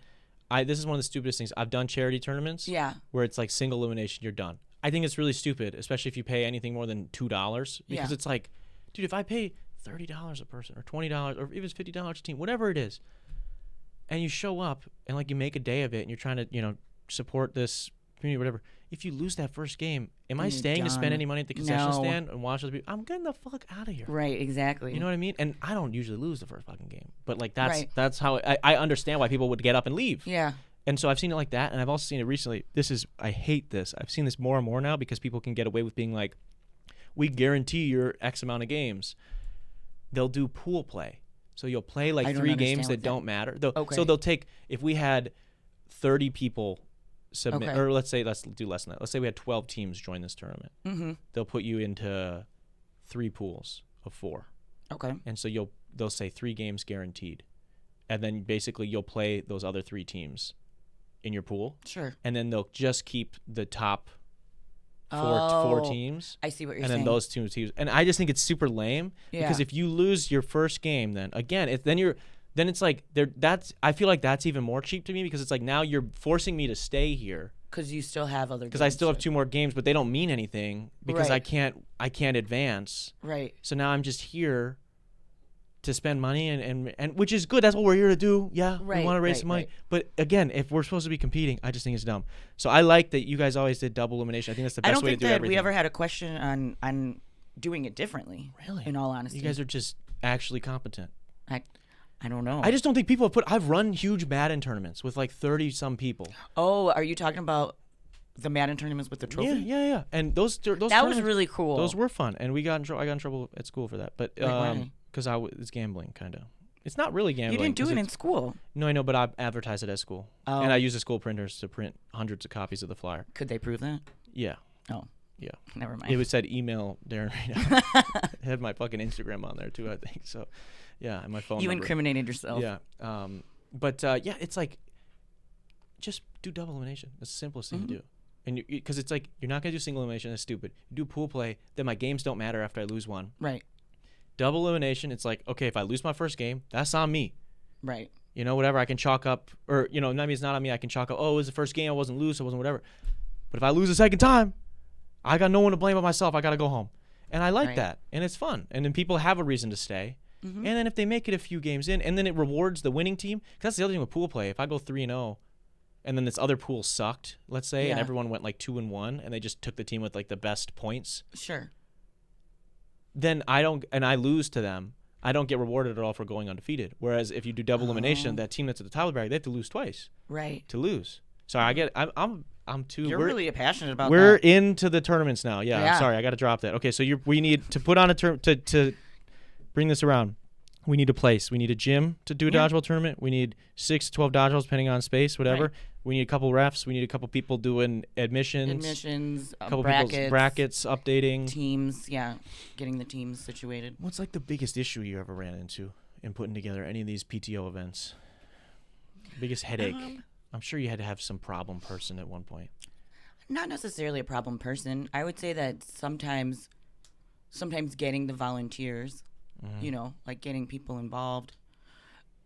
This is one of the stupidest things. I've done charity tournaments. Yeah. Where it's like single elimination, you're done. I think it's really stupid, especially if you pay anything more than $2, because it's like, dude, if I pay $30 a person or $20 or even $50 a team, whatever it is, and you show up and like you make a day of it and you're trying to support this community, whatever. If you lose that first game, am I staying to spend any money at the concession stand and watch those people? I'm getting the fuck out of here. Right, exactly. You know what I mean? And I don't usually lose the first fucking game, but like that's how I understand why people would get up and leave. Yeah. And so I've seen it like that, and I've also seen it recently. I hate this. I've seen this more and more now because people can get away with being like, we guarantee your X amount of games. They'll do pool play. So you'll play like 3 games that don't matter. So they'll take, if we had 30 people submit, or let's do less than that. Let's say we had 12 teams join this tournament. Mm-hmm. They'll put you into 3 pools of 4. Okay. And so they'll say 3 games guaranteed. And then basically you'll play those other 3 teams in your pool. Sure. And then they'll just keep the top 4 teams. I see what you're saying. saying. And then those 2 teams. And I just think it's super lame because if you lose your first game, then again, then it's like I feel like that's even more cheap to me because it's like now you're forcing me to stay here because you still have other games. Because I still have 2 more games, but they don't mean anything because I can't advance. Right. So now I'm just here to spend money and which is good. That's what we're here to do. Yeah, we want to raise some money. Right. But again, if we're supposed to be competing, I just think it's dumb. So I like that you guys always did double elimination. I think that's the best way to do everything. I don't think that we ever had a question on doing it differently. Really? In all honesty. You guys are just actually competent. I don't know. I just don't think people I've run huge Madden tournaments with like 30 some people. Oh, are you talking about the Madden tournaments with the trophy? Yeah. And those that was really cool. Those were fun, and I got in trouble at school for that. But because it's gambling, kind of. It's not really gambling. You didn't do it in school. No, I know, but I advertised it at school, and I use the school printers to print hundreds of copies of the flyer. Could they prove that? Yeah. Oh. Yeah. Never mind. It said email Darren right now. It had my fucking Instagram on there too, I think. So, yeah, and my phone number. Incriminated yourself. Yeah. But it's like, just do double elimination. That's the simplest thing to do. And because it's like, you're not going to do single elimination. That's stupid. You do pool play, then my games don't matter after I lose one. Right. Double elimination, it's like, okay, if I lose my first game, that's on me. Right. Whatever, I can chalk up, or, it's not on me, I can chalk up, it was the first game, I wasn't loose, I wasn't whatever. But if I lose a second time, I got no one to blame but myself. I got to go home. And I like Right. that. And it's fun. And then people have a reason to stay. Mm-hmm. And then if they make it a few games in, and then it rewards the winning team. 'Cause that's the other thing with pool play. If I go 3-0, and then this other pool sucked, let's say, and Yeah. everyone went like 2-1, and they just took the team with like the best points, Sure. then I lose to them. I don't get rewarded at all for going undefeated. Whereas if you do double elimination, that team that's at the top of the bracket, they have to lose twice Right. to lose. So I'm too. You're really passionate about We're that. into the tournaments now. Yeah, Yeah. I'm sorry, I got to drop that. Okay, so we need to put on a term to bring this around. We need a place. We need a gym to do a Yeah. dodgeball tournament. We need 6 to 12 dodgeballs, depending on space, whatever. Right. We need a couple refs. We need a couple people doing admissions. Admissions, A couple brackets, people's brackets, updating. teams. Yeah, getting the teams situated. What's like the biggest issue you ever ran into in putting together any of these PTO events? Biggest headache? I'm sure you had to have some problem person at one point. Not necessarily a problem person. I would say that sometimes getting the volunteers, you know, like getting people involved.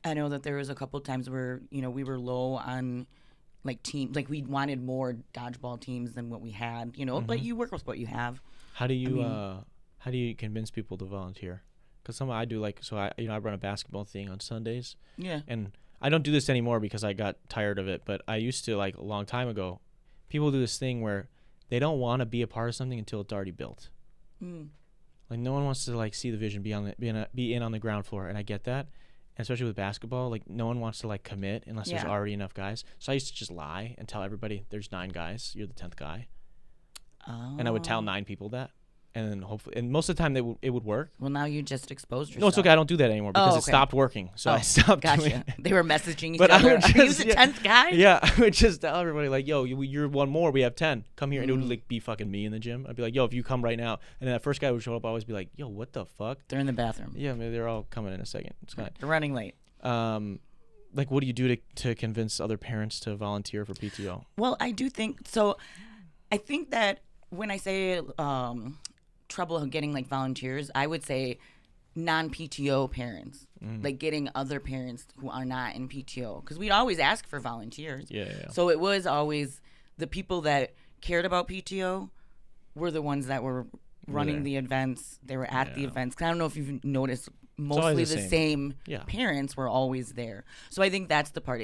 I know that there was a couple times where, you know, we were low on like we wanted more dodgeball teams than what we had, you know, but you work with what you have. How do you convince people to volunteer? Because I do I run a basketball thing on Sundays. Yeah. And I don't do this anymore because I got tired of it, but I used to, like, a long time ago. People do this thing where they don't want to be a part of something until it's already built. Like, no one wants to, like, see the vision, be in on the ground floor, and I get that. And especially with basketball, like, no one wants to, like, commit unless there's Yeah. already enough guys. So I used to just lie and tell everybody there's 9 guys, you're the 10th guy. Oh. And I would tell 9 people that. And then hopefully, and most of the time it would work. Well, now you just exposed yourself. No, it's okay. I don't do that anymore because Oh, it okay. stopped working. So I stopped Gotcha. doing it. They were messaging each But I other. would Are you just- the yeah. 10th guy? Yeah, I would just tell everybody, like, yo, you're one more. We have 10. Come here. And it would, like, be fucking me in the gym. I'd be like, yo, if you come right now. And then that first guy would show up, I'd always be like, yo, what the fuck? They're in the bathroom. Yeah, maybe they're all coming in a second. It's fine. They're running late. Like, what do you do to convince other parents to volunteer for PTO? Well, I do think so. I think that when I say trouble getting like volunteers, I would say non-PTO parents, like getting other parents who are not in PTO, because we'd always ask for volunteers. Yeah. So it was always the people that cared about PTO were the ones that were running there. the events. They were at the Yeah. events. 'Cause I don't know if you've noticed, always mostly the the same. same Yeah. parents were always there. So I think that's the part.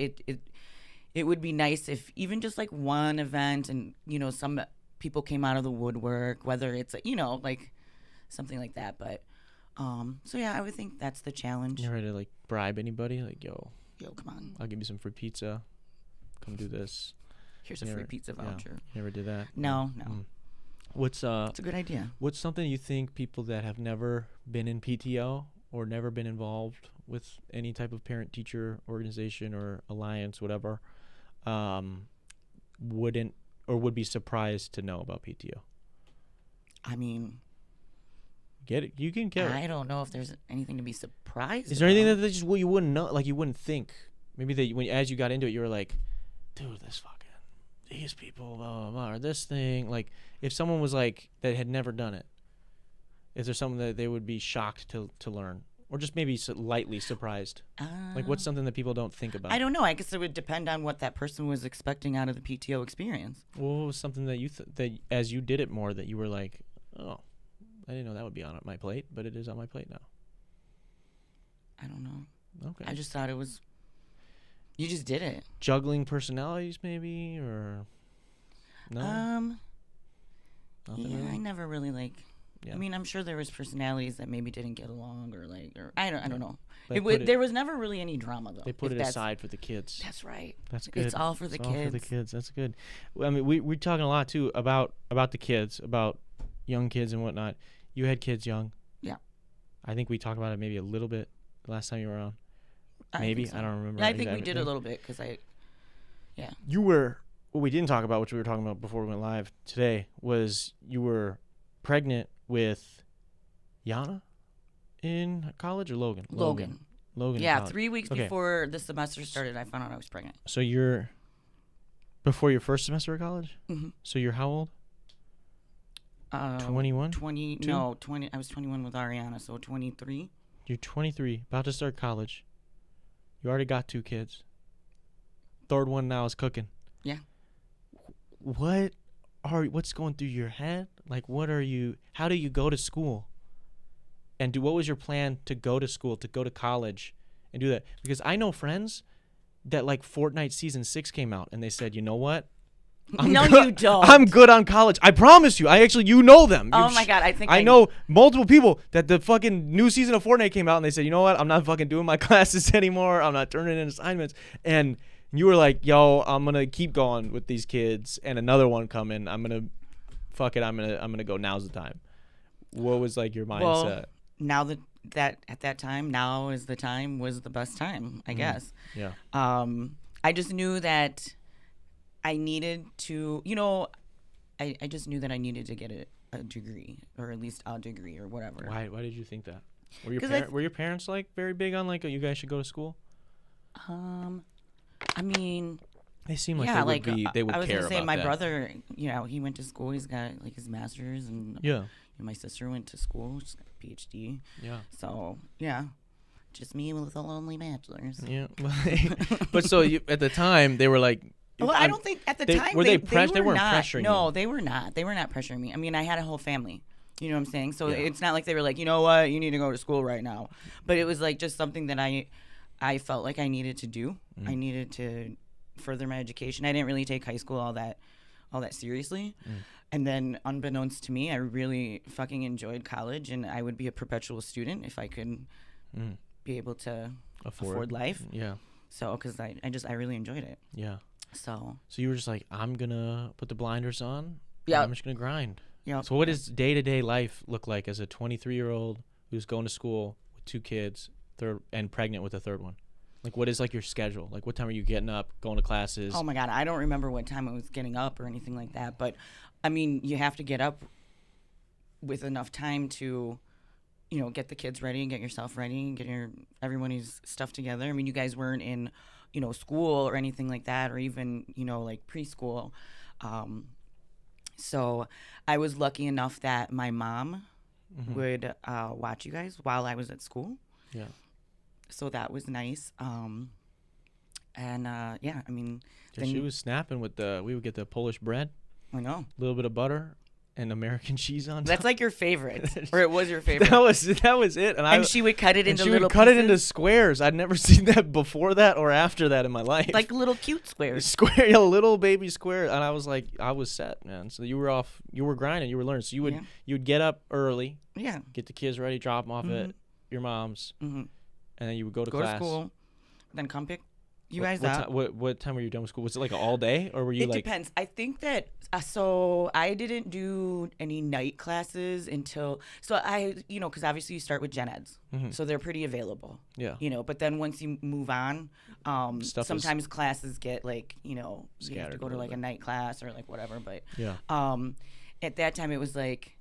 It would be nice if even just like one event and, you know, some people came out of the woodwork, whether it's, you know, like something like that. But so yeah, I would think that's the challenge. You ready to, like, bribe anybody? Like, yo, Come on, I'll give you some free pizza. Come do this. here's a You free never- pizza yeah. voucher. You never did that? No. What's It's a good idea. What's something you think people that have never been in PTO or never been involved with any type of parent-teacher organization or alliance, whatever, wouldn't or would be surprised to know about PTO? I mean, Get it? You can get it. I don't know if there's anything to be surprised Is there anything about. that you wouldn't know, like you wouldn't think? Maybe as you got into it, you were like, dude, these people, blah, blah, blah, or this thing. Like, if someone was like, that had never done it, is there something that they would be shocked to learn? Or just maybe lightly surprised? Like, what's something that people don't think about? I don't know. I guess it would depend on what that person was expecting out of the PTO experience. What was something that that as you did it more, that you were like, oh, I didn't know that would be on my plate, but it is on my plate now. I don't know. Okay. I just thought it was. You just did it. Juggling personalities, maybe, or no? Nothing Yeah, really? I never really like. Yeah. I mean, I'm sure there was personalities that maybe didn't get along, or I don't know. They There was never really any drama though. They put if it that's- aside for the kids. That's right. That's good. It's all for the It's kids. all for the kids. That's good. Well, I mean, we're talking a lot too about the kids, about young kids and whatnot. You had kids young. Yeah. I think we talked about it maybe a little bit last time you were on. I Maybe. think so. I don't remember. Yeah, I think we exactly. did a little bit because You were. What we didn't talk about, which we were talking about before we went live today, was you were pregnant with Yana in college or Logan? Logan. Logan. in Yeah, college. 3 weeks Okay. before the semester started, I found out I was pregnant. So you're before your first semester of college. Mm-hmm. So you're how old? 21. 20. Two? No, 20. I was 21 with Ariana, so 23. You're 23, about to start college. You already got 2 kids. Third one now is cooking. Yeah. What what's going through your head? Like, how do you go to school? And what was your plan to go to school, to go to college and do that? Because I know friends that like Fortnite Season 6 came out and they said, you know what? You don't. I'm good on college. I promise you. You know them. Oh my God. I know multiple people that the fucking new season of Fortnite came out and they said, you know what? I'm not fucking doing my classes anymore. I'm not turning in assignments. And you were like, yo, I'm going to keep going with these kids and another one coming. I'm going to go. Now's the time. What was like your mindset? Well, now that at that time, now is the time was the best time, I guess. Yeah. I just knew that I needed to, I just knew that I needed to get a degree, or at least a degree or whatever. Why did you think that? Were your parents like very big on like you guys should go to school? I mean, they seem like they would I was care gonna say about my that. brother, he went to school. He's got like his master's, and my sister went to school. She's got a PhD. Yeah. So yeah, just me with a lonely bachelor's. Yeah. But so at the time they were like. Well, I don't think at the time they weren't pressuring you. No, they were not. They were not pressuring me. I mean, I had a whole family. You know what I'm saying? So it's not like they were like, you know what, you need to go to school right now. But it was like just something that I felt like I needed to do. I needed to further my education. I didn't really take high school all that seriously. And then unbeknownst to me, I really fucking enjoyed college, and I would be a perpetual student if I could be able to afford life. Yeah. So, because I really enjoyed it. Yeah. So you were just like, I'm gonna put the blinders on. Yeah. I'm just gonna grind. Yeah. So what does day-to-day life look like as a 23-year-old who's going to school with 2 kids, and pregnant with a third one? Like, what is like your schedule? Like, what time are you getting up, going to classes? Oh my God, I don't remember what time I was getting up or anything like that. But I mean, you have to get up with enough time to, get the kids ready, get yourself ready, get everybody's stuff together. I mean, you guys weren't in school or anything like that, or even, like preschool. So I was lucky enough that my mom would watch you guys while I was at school. Yeah. So that was nice. And I mean. She was snapping we would get the Polish bread. I know. A little bit of butter and American cheese on top. That's like your favorite, or it was your favorite. That was it. And she would cut it into little cut it pieces. into squares. I'd never seen that before that or after that in my life. Like little cute squares. Little baby square. And I was like, I was set, man. So you were grinding, you were learning. So you would get up early. Yeah. Get the kids ready, drop them off at your mom's. And then you would go to class. Go to school, then come pick you guys up. What time were you done with school? Was it like all day, or were you It depends. I think that so I didn't do any night classes until because obviously you start with gen eds, so they're pretty available. Yeah. But then once you move on, sometimes classes get like you have to go to like a night class or like whatever. But at that time it was like,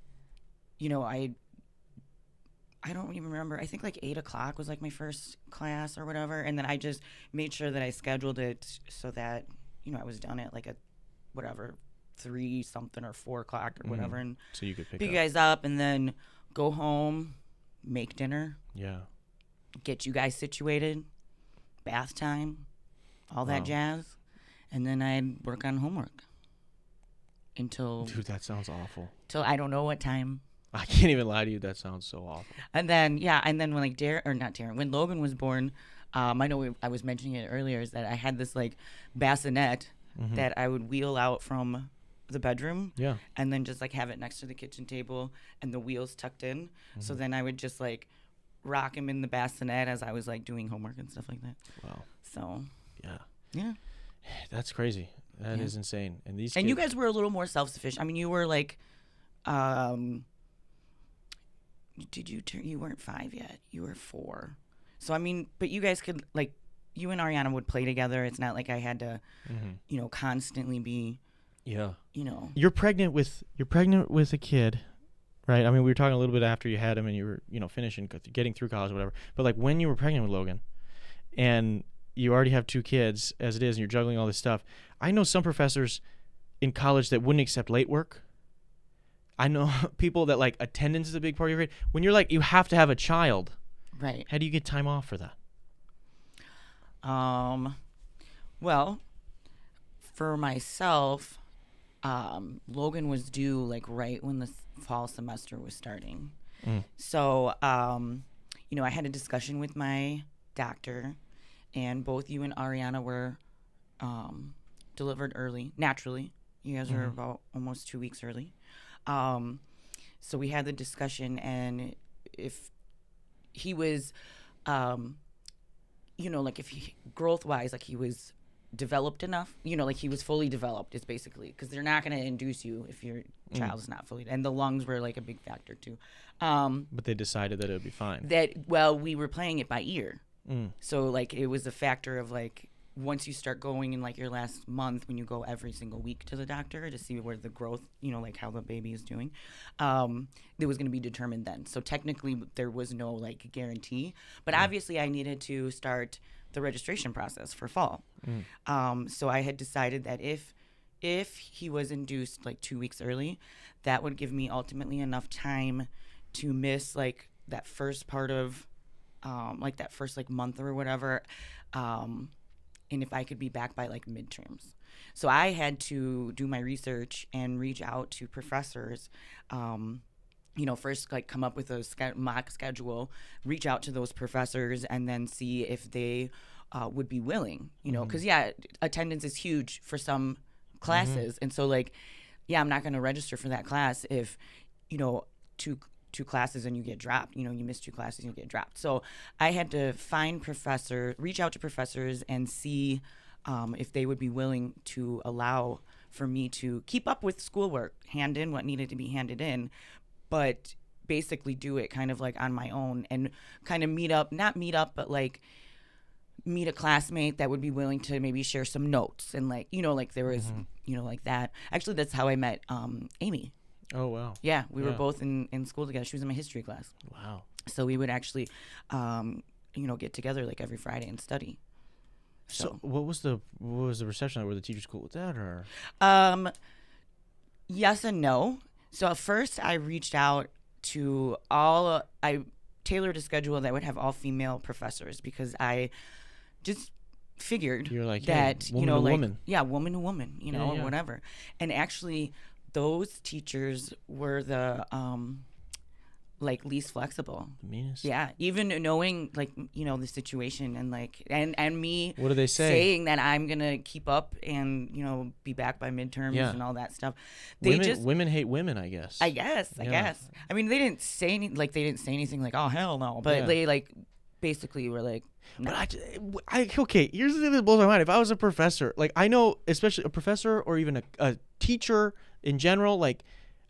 I don't even remember. I think like 8 o'clock was like my first class or whatever. And then I just made sure that I scheduled it so that, I was done at like 3 something or 4 o'clock or whatever. And so you could pick you guys up and then go home, make dinner. Yeah. Get you guys situated, bath time, all that jazz. And then I'd work on homework until. Dude, that sounds awful. Till I don't know what time. I can't even lie to you. That sounds so awful. And then when like when Logan was born, I know I was mentioning it earlier, is that I had this like bassinet that I would wheel out from the bedroom. Yeah. And then just like have it next to the kitchen table and the wheels tucked in. So then I would just like rock him in the bassinet as I was like doing homework and stuff like that. Wow. So. Yeah. Yeah. That's crazy. That is insane. And you guys were a little more self-sufficient. I mean, you were like, you weren't 5 yet. You were 4. So, I mean, but you guys could, like, you and Ariana would play together. It's not like I had to, constantly be, You're pregnant with a kid, right? I mean, we were talking a little bit after you had him and you were, finishing, getting through college or whatever. But, like, when you were pregnant with Logan and you already have 2 kids as it is and you're juggling all this stuff, I know some professors in college that wouldn't accept late work. I know people that like attendance is a big part of your grade. When you're like, you have to have a child. Right. How do you get time off for that? Well, for myself, Logan was due like right when the fall semester was starting. Mm. So, you know, I had a discussion with my doctor, and both you and Ariana were delivered early, naturally. You guys were about almost 2 weeks early. So we had the discussion, and if he was, you know, like if he, growth-wise, like he was developed enough, you know, like he was fully developed is basically, because they're not going to induce you if your child is not fully, and the lungs were like a big factor too. But they decided that it would be fine. Well, we were playing it by ear. So like it was a factor of like, once you start going in like your last month, when you go every single week to the doctor to see where the growth, you know, like how the baby is doing, it was going to be determined then. So technically there was no like guarantee, but obviously I needed to start the registration process for fall. So I had decided that if he was induced like 2 weeks early, that would give me ultimately enough time to miss like that first part of like that first like month or whatever, and if I could be back by like midterms. So I had to do my research and reach out to professors, you know, first like come up with a mock schedule, reach out to those professors, and then see if they would be willing, you know, because attendance is huge for some classes. And so like, I'm not going to register for that class if, you know, two classes and you get dropped, you know, you miss 2 classes and you get dropped. So I had to reach out to professors and see if they would be willing to allow for me to keep up with schoolwork, hand in what needed to be handed in, but basically do it kind of like on my own and kind of but like meet a classmate that would be willing to maybe share some notes, and like, you know, like there was, you know, like that. Actually, that's how I met Amy. Oh, wow. Yeah, we were both in school together. She was in my history class. Wow. So we would actually, you know, get together like every Friday and study. So what was the reception like? Were the teachers cool with that, or? Yes and no. So at first I reached out to I tailored a schedule that would have all female professors, because I just figured You're like, that, hey, woman you know, to like, woman. yeah, woman to woman, you know, Yeah. or whatever. And actually those teachers were the like least flexible. The meanest. Yeah, even knowing like, you know, the situation and like and me, What do they say? saying that I'm gonna keep up and, you know, be back by midterms and all that stuff. Women hate women, I guess. I guess. I mean, they didn't say anything like, oh hell no, but they like basically were like, no. But okay, here's the thing that blows my mind. If I was a professor, like, I know, especially a professor or even a teacher in general, like,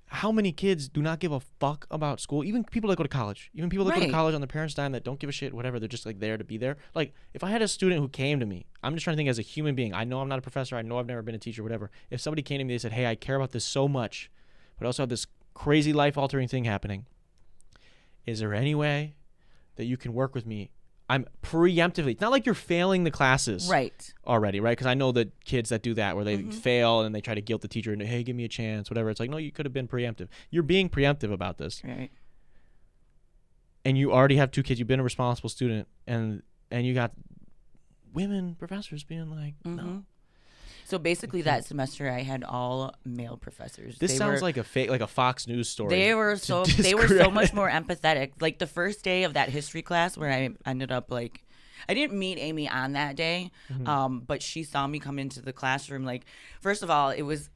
how many kids do not give a fuck about school? Even people that go to college. Even people that go to college on their parents' dime that don't give a shit, whatever. They're just, like, there to be there. Like, if I had a student who came to me, I'm just trying to think as a human being. I know I'm not a professor. I know I've never been a teacher, whatever. If somebody came to me, they said, hey, I care about this so much, but I also have this crazy life-altering thing happening. Is there any way that you can work with me? I'm preemptively. It's not like you're failing the classes already, right? Because I know the kids that do that where they fail and they try to guilt the teacher and, hey, give me a chance, whatever. It's like, no, you could have been preemptive. You're being preemptive about this. Right. And you already have 2 kids. You've been a responsible student. And you got women professors being like, no. So basically that semester I had all male professors. This sounds like a Fox News story. They were so much more empathetic. Like the first day of that history class where I ended up like, I didn't meet Amy on that day, but she saw me come into the classroom. Like, first of all, it was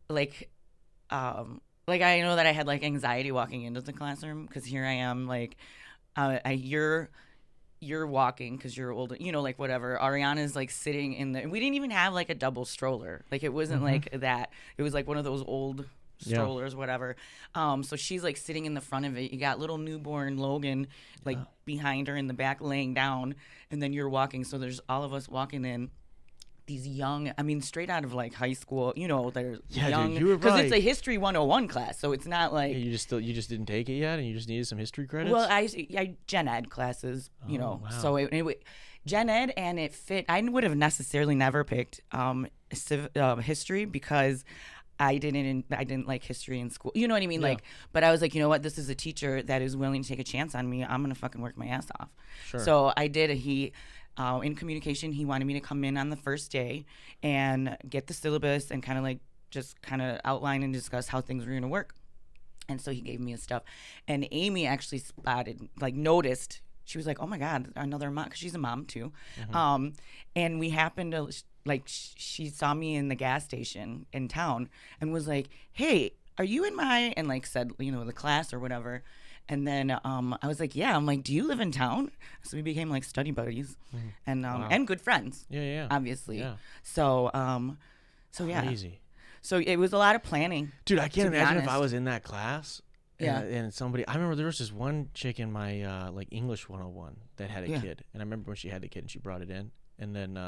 like I know that I had like anxiety walking into the classroom, because here I am like, you're walking because you're older, you know, like whatever. Ariana's like sitting in the, we didn't even have like a double stroller. Like it wasn't like that. It was like one of those old strollers, whatever. So she's like sitting in the front of it. You got little newborn Logan like behind her in the back laying down, and then you're walking. So there's all of us walking in. These young, I mean, straight out of like high school, you know, they're young, because it's a history 101 class, so it's not like you just didn't take it yet, and you just needed some history credits. Well, I gen ed classes, you know, so it gen ed, and it fit. I would have necessarily never picked history, because I didn't like history in school. You know what I mean? Like, but I was like, you know what? This is a teacher that is willing to take a chance on me. I'm gonna fucking work my ass off. Sure. So I did. In communication, he wanted me to come in on the first day and get the syllabus and kind of like just kind of outline and discuss how things were going to work. And so he gave me his stuff. And Amy actually noticed. She was like, oh, my God, another mom, because she's a mom, too. Mm-hmm. And we happened to, she saw me in the gas station in town and was like, hey, are you in my, and said, the class or whatever. And then I was like, yeah. I'm like, do you live in town? So we became study buddies and and good friends. Yeah. Obviously. Yeah. So, yeah. Crazy. So it was a lot of planning. Dude, I can't imagine if I was in that class. Yeah. And somebody, I remember there was this one chick in my English 101 that had a kid, and I remember when she had the kid and she brought it in, and then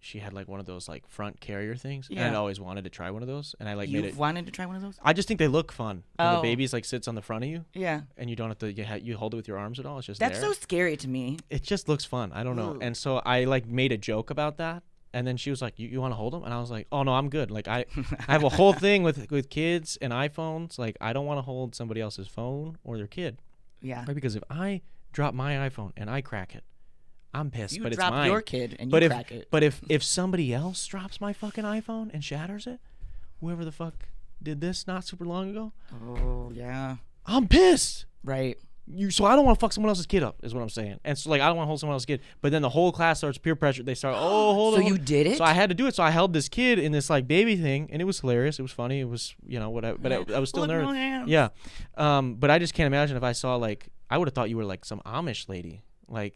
she had one of those front carrier things, and I'd always wanted to try one of those, and I made it. Wanted to try one of those? I just think they look fun. When the baby's sits on the front of you. Yeah. And you don't have to you hold it with your arms at all. It's just that's there. So scary to me. It just looks fun. I don't know. And so I made a joke about that. And then she was like, you want to hold them? And I was like, oh, no, I'm good. I have a whole thing with kids and iPhones. I don't want to hold somebody else's phone or their kid. Yeah. Right? Because if I drop my iPhone and I crack it, I'm pissed. You but drop it's mine. Your kid and you crack it. But if somebody else drops my fucking iPhone and shatters it, whoever the fuck did this not super long ago. Oh, yeah. I'm pissed. Right. So I don't want to fuck someone else's kid up, is what I'm saying. And so I don't want to hold someone else's kid. But then the whole class starts peer pressure. They start, hold on. So you did it? So I had to do it. So I held this kid in this baby thing, and it was hilarious. It was funny. It was whatever. But I was still nervous. Yeah. But I just can't imagine if I saw I would have thought you were some Amish lady. A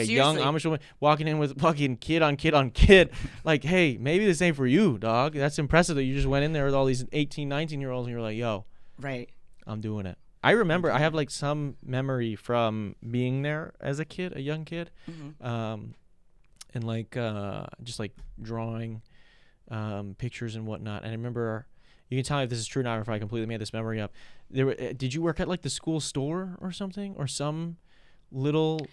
young Amish woman walking in with fucking kid on kid on kid. Hey, maybe this ain't for you, dog. That's impressive that you just went in there with all these 18, 19-year-olds and you're like, yo. Right. I'm doing it. I remember I have some memory from being there as a kid, a young kid, and just drawing pictures and whatnot. And I remember, you can tell me if this is true or not, or if I completely made this memory up. Did you work at the school store or something, or some little?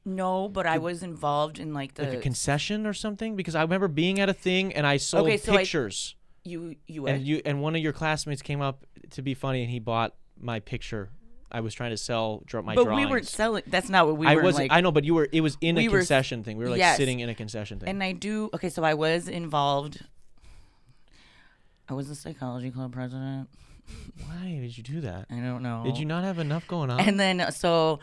No, but I was involved in the a concession or something, because I remember being at a thing and I sold pictures. You and one of your classmates came up to be funny and he bought my picture. I was trying to sell my drawings. But we weren't selling. That's not what we were. I know, but you were. It was in a concession thing. We were sitting in a concession thing. And I do. Okay, so I was involved. I was a psychology club president. Why did you do that? I don't know. Did you not have enough going on? And then so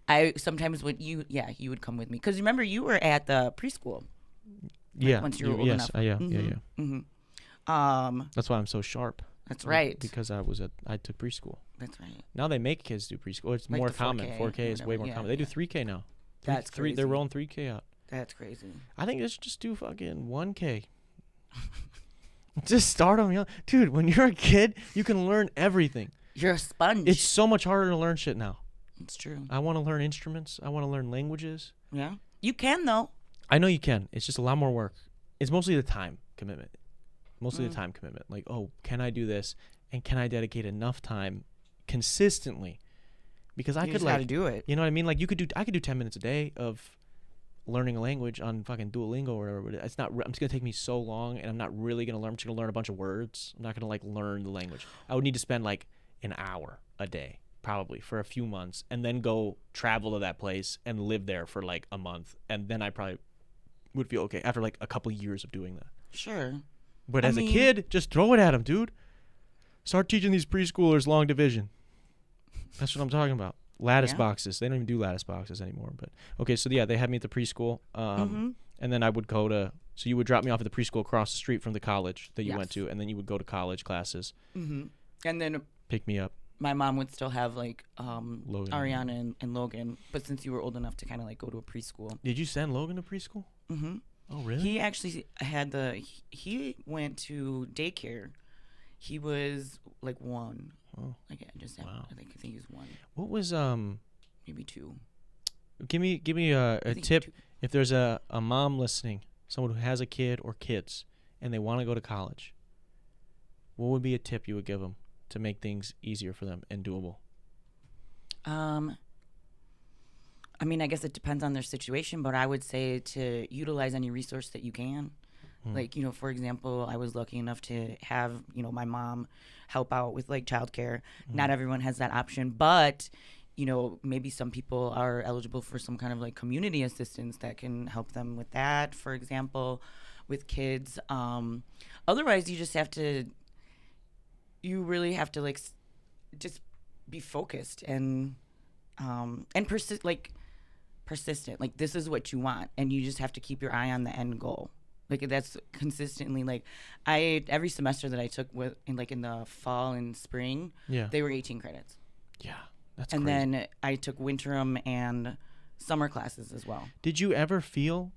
I sometimes would you would come with me because remember you were at the preschool. Yeah. Once you were old enough. Yeah. Mm-hmm. That's why I'm so sharp. That's right. Because I took preschool. That's right. Now they make kids do preschool. It's more common. 4K is way more common. They do 3K now. That's crazy. They're rolling 3K out. That's crazy. I think they should just do fucking 1K. Just start them young. Dude, when you're a kid, you can learn everything. You're a sponge. It's so much harder to learn shit now. It's true. I want to learn instruments. I want to learn languages. Yeah. You can, though. I know you can. It's just a lot more work. It's mostly the time commitment. The time commitment. Can I do this? And can I dedicate enough time consistently? Because I could how to do it. You know what I mean? I could do 10 minutes a day of learning a language on fucking Duolingo or whatever. It's not. It's gonna take me so long, and I'm not really gonna learn. I'm just gonna learn a bunch of words. I'm not gonna learn the language. I would need to spend an hour a day probably for a few months, and then go travel to that place and live there for a month, and then I probably would feel okay after a couple years of doing that. Sure. But as a kid, just throw it at them, dude. Start teaching these preschoolers long division. That's what I'm talking about. Lattice boxes. They don't even do lattice boxes anymore. But okay, so yeah, they had me at the preschool, and then I would go to. So you would drop me off at the preschool across the street from the college that you went to, and then you would go to college classes. Mm-hmm. And then pick me up. My mom would still have Ariana and Logan, but since you were old enough to kind of go to a preschool. Did you send Logan to preschool? Mm-hmm. Oh really? He actually had he went to daycare. He was 1. Oh. I think he was 1. What was maybe 2. Give me a tip 2. If there's a mom listening, someone who has a kid or kids, and they want to go to college. What would be a tip you would give them to make things easier for them and doable? I mean, I guess it depends on their situation, but I would say to utilize any resource that you can. For example, I was lucky enough to have, my mom help out with childcare. Not everyone has that option, but, maybe some people are eligible for some kind of community assistance that can help them with that, for example, with kids. Otherwise, you just have to you really have to like just be focused and persistent. Like this is what you want, and you just have to keep your eye on the end goal. Like that's consistently like every semester that I took in the fall and spring, they were 18 credits. Yeah, that's and crazy. then I took winterim and summer classes as well. Did you ever feel,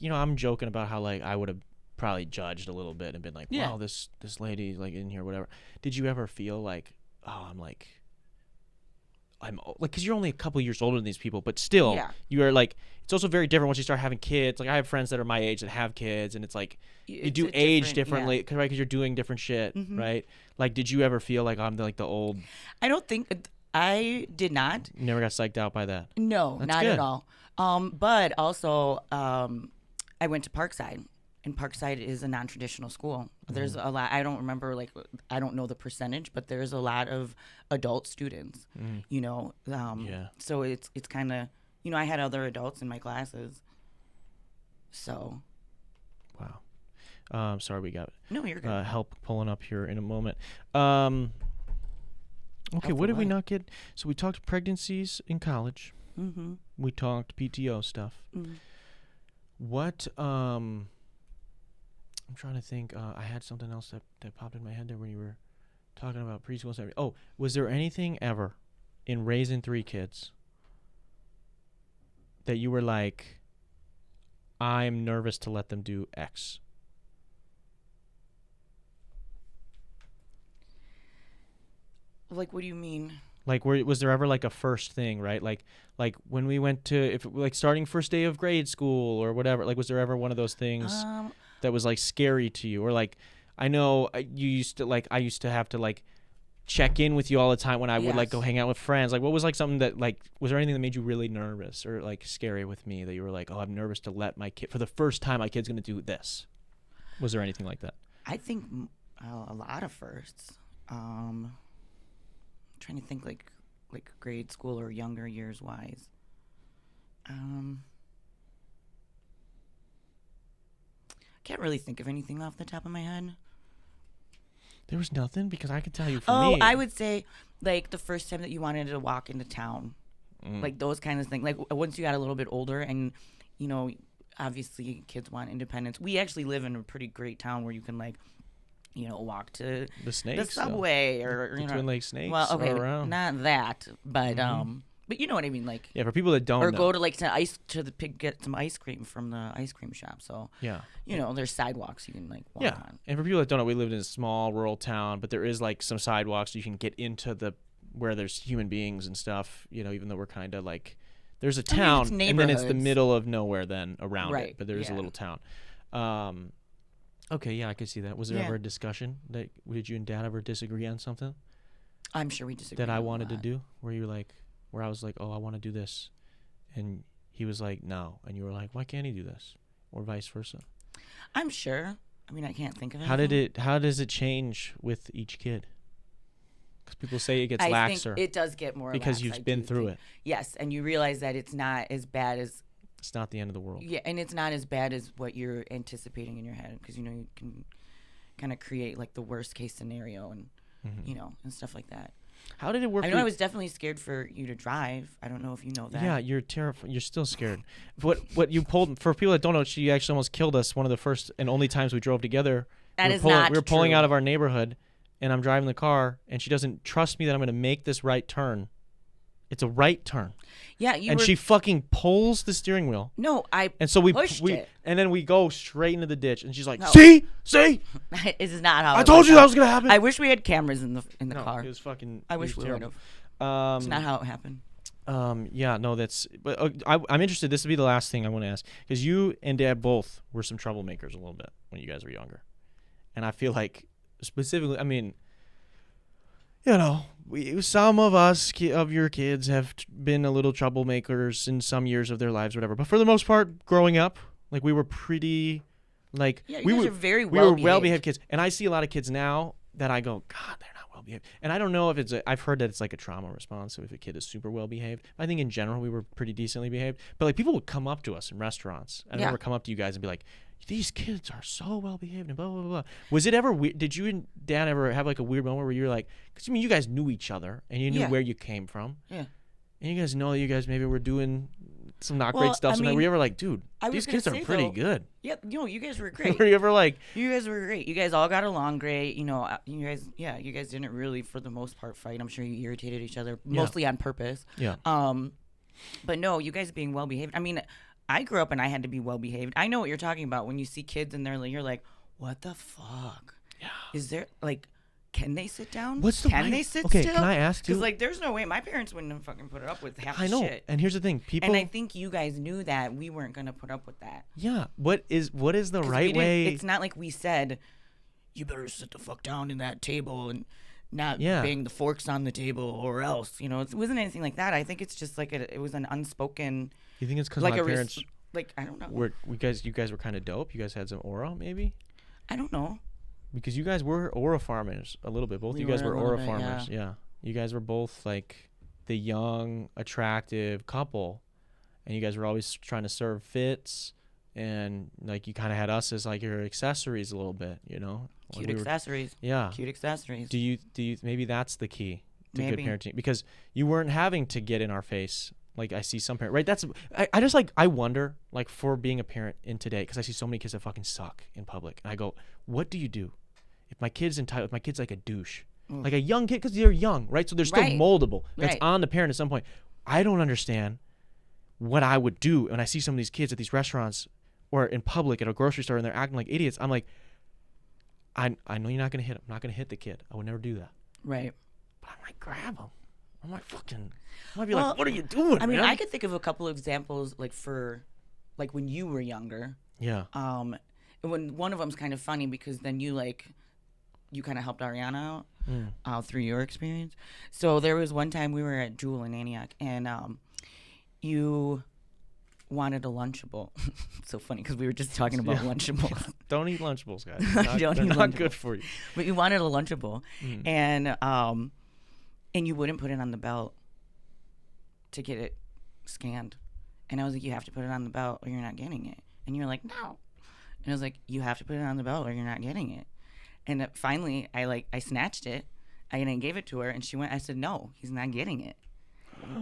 I'm joking about how like I would have probably judged a little bit and been like, wow, this lady like in here, whatever. Did you ever feel like, oh, I'm like, because you're only a couple years older than these people, but still, you are like, it's also very different once you start having kids. Like I have friends that are my age that have kids, and it's like you do age differently, right? Because you're doing different shit, right? Like, did you ever feel like I'm like the old? I don't think I did not. Never got psyched out by that. No, that's not good. At all. But also, I went to Parkside. And Parkside is a non-traditional school. There's a lot. I don't remember, I don't know the percentage, but there's a lot of adult students. So it's kind of, I had other adults in my classes. So. Wow. Sorry, we got you're good. Help pulling up here in a moment. Okay, what did we not get? So we talked pregnancies in college. Mm-hmm. We talked PTO stuff. Mm-hmm. What? I'm trying to think. I had something else that popped in my head there when you were talking about preschool and stuff. Oh, was there anything ever in raising 3 kids that you were like, I'm nervous to let them do X? Like, what do you mean? Like, was there ever like a first thing, right? Like when we went to starting first day of grade school or whatever. Like, was there ever one of those things that was like scary to you? Or like, I know I used to have to like check in with you all the time when I would like go hang out with friends. Like, what was like something that like, was there anything that made you really nervous or like scary with me that you were like, oh, I'm nervous to let my kid, for the first time my kid's going to do this? Was there anything like that? I think a lot of firsts. I'm trying to think like grade school or younger years wise. Can't really think of anything off the top of my head. There was nothing, because I could tell you for me. I would say like the first time that you wanted to walk into town, like those kinds of things. Like once you got a little bit older and, obviously kids want independence. We actually live in a pretty great town where you can like, walk to the subway or the Twin Lakes Snakes. Well, okay, around. not that, but but you know what I mean, like for people that don't or know. go to like to the pig, get some ice cream from the ice cream shop. So there's sidewalks you can like walk on. And for people that don't know, we lived in a small rural town, but there is like some sidewalks you can get into where there's human beings and stuff. Even though we're kind of like there's a town and then it's the middle of nowhere then around it, but there is a little town. Okay, I could see that. Was there ever a discussion that did you and Dad ever disagree on something? I'm sure we disagreed. That I wanted to do, where I was like, oh, I want to do this, and he was like, no, and you were like, why can't he do this, or vice versa? I'm sure. I mean, I can't think of it. How does it change with each kid? Because people say it gets laxer. I think it does get more because you've been through it. Yes, and you realize that it's not as bad as. It's not the end of the world. Yeah, and it's not as bad as what you're anticipating in your head, because you can kind of create like the worst case scenario and and stuff like that. How did it work? I know I was definitely scared for you to drive. I don't know if you know that. Yeah, you're terrified. You're still scared. What you pulled, for people that don't know, she actually almost killed us one of the first and only times we drove together. That is not true. We were pulling out of our neighborhood, and I'm driving the car, and she doesn't trust me that I'm going to make this right turn. It's a right turn. Yeah, she fucking pulls the steering wheel. No, and so pushed it. And then we go straight into the ditch, and she's like, no. See, this is not how I told you that was gonna happen. I wish we had cameras in the car. It was fucking. I wish we would have. It's not how it happened. That's. But I'm interested. This would be the last thing I want to ask, because you and Dad both were some troublemakers a little bit when you guys were younger, and I feel like specifically, I mean. Some of us, of your kids, have been a little troublemakers in some years of their lives, whatever. But for the most part, growing up, like we were pretty, like we were very well-behaved kids. And I see a lot of kids now that I go, God, they're not well-behaved. And I don't know if I've heard that it's like a trauma response. So if a kid is super well-behaved, I think in general we were pretty decently behaved. But like people would come up to us in restaurants. I remember come up to you guys and be like, these kids are so well behaved and blah blah blah. Was it ever weird? Did you and Dad ever have like a weird moment where you were like, because I mean, you guys knew each other and you knew where you came from. Yeah. And you guys know that you guys maybe were doing some not great stuff. I mean, were you ever like, dude, these kids are pretty good? Yeah, you guys were great. Were you ever like, you guys were great. You guys all got along great. You guys didn't really, for the most part, fight. I'm sure you irritated each other mostly on purpose. Yeah. But no, you guys being well behaved. I mean, I grew up and I had to be well behaved. I know what you're talking about when you see kids and you're like, what the fuck? Yeah. Is there like, can they sit down? Can they sit okay, still? Can I ask you? Because like, there's no way my parents wouldn't have fucking put up with half the shit. I know. Shit. And here's the thing, people. And I think you guys knew that we weren't gonna put up with that. Yeah. What is the right way? It's not like we said, you better sit the fuck down in that table and not bang the forks on the table or else. You know, it wasn't anything like that. I think it's just like it was an unspoken. You think it's because like my parents? I don't know. You guys were kind of dope. You guys had some aura, maybe. I don't know. Because you guys were aura farmers a little bit. Both of you guys were aura farmers. Yeah. You guys were both like the young, attractive couple, and you guys were always trying to serve fits, and like you kind of had us as like your accessories a little bit, you know. Cute accessories. Yeah. Cute accessories. Do you maybe that's the key to maybe. Good parenting, because you weren't having to get in our face. Like I see some parents, right? That's I just like I wonder like for being a parent in today, because I see so many kids that fucking suck in public, and I go, what do you do if my kid's entitled? If my kid's like a douche, like a young kid, because they're young, right? So they're still moldable. That's on the parent at some point. I don't understand what I would do when I see some of these kids at these restaurants or in public at a grocery store and they're acting like idiots. I'm like, I know you're not gonna hit him. I'm not gonna hit the kid. I would never do that. Right. But I might grab him. I might be like, what are you doing? I mean, man? I could think of a couple of examples like when you were younger. Yeah. When one of them's kind of funny because then you kind of helped Ariana out through your experience. So there was one time we were at Jewel in Antioch, and you wanted a Lunchable. It's so funny because we were just talking about Lunchables. Don't eat Lunchables, guys. They're not good for you. But you wanted a Lunchable, and you wouldn't put it on the belt to get it scanned. And I was like, you have to put it on the belt or you're not getting it. And you're like, no. And I was like, you have to put it on the belt or you're not getting it. And finally, I snatched it. I gave it to her, and she went. I said, no, he's not getting it.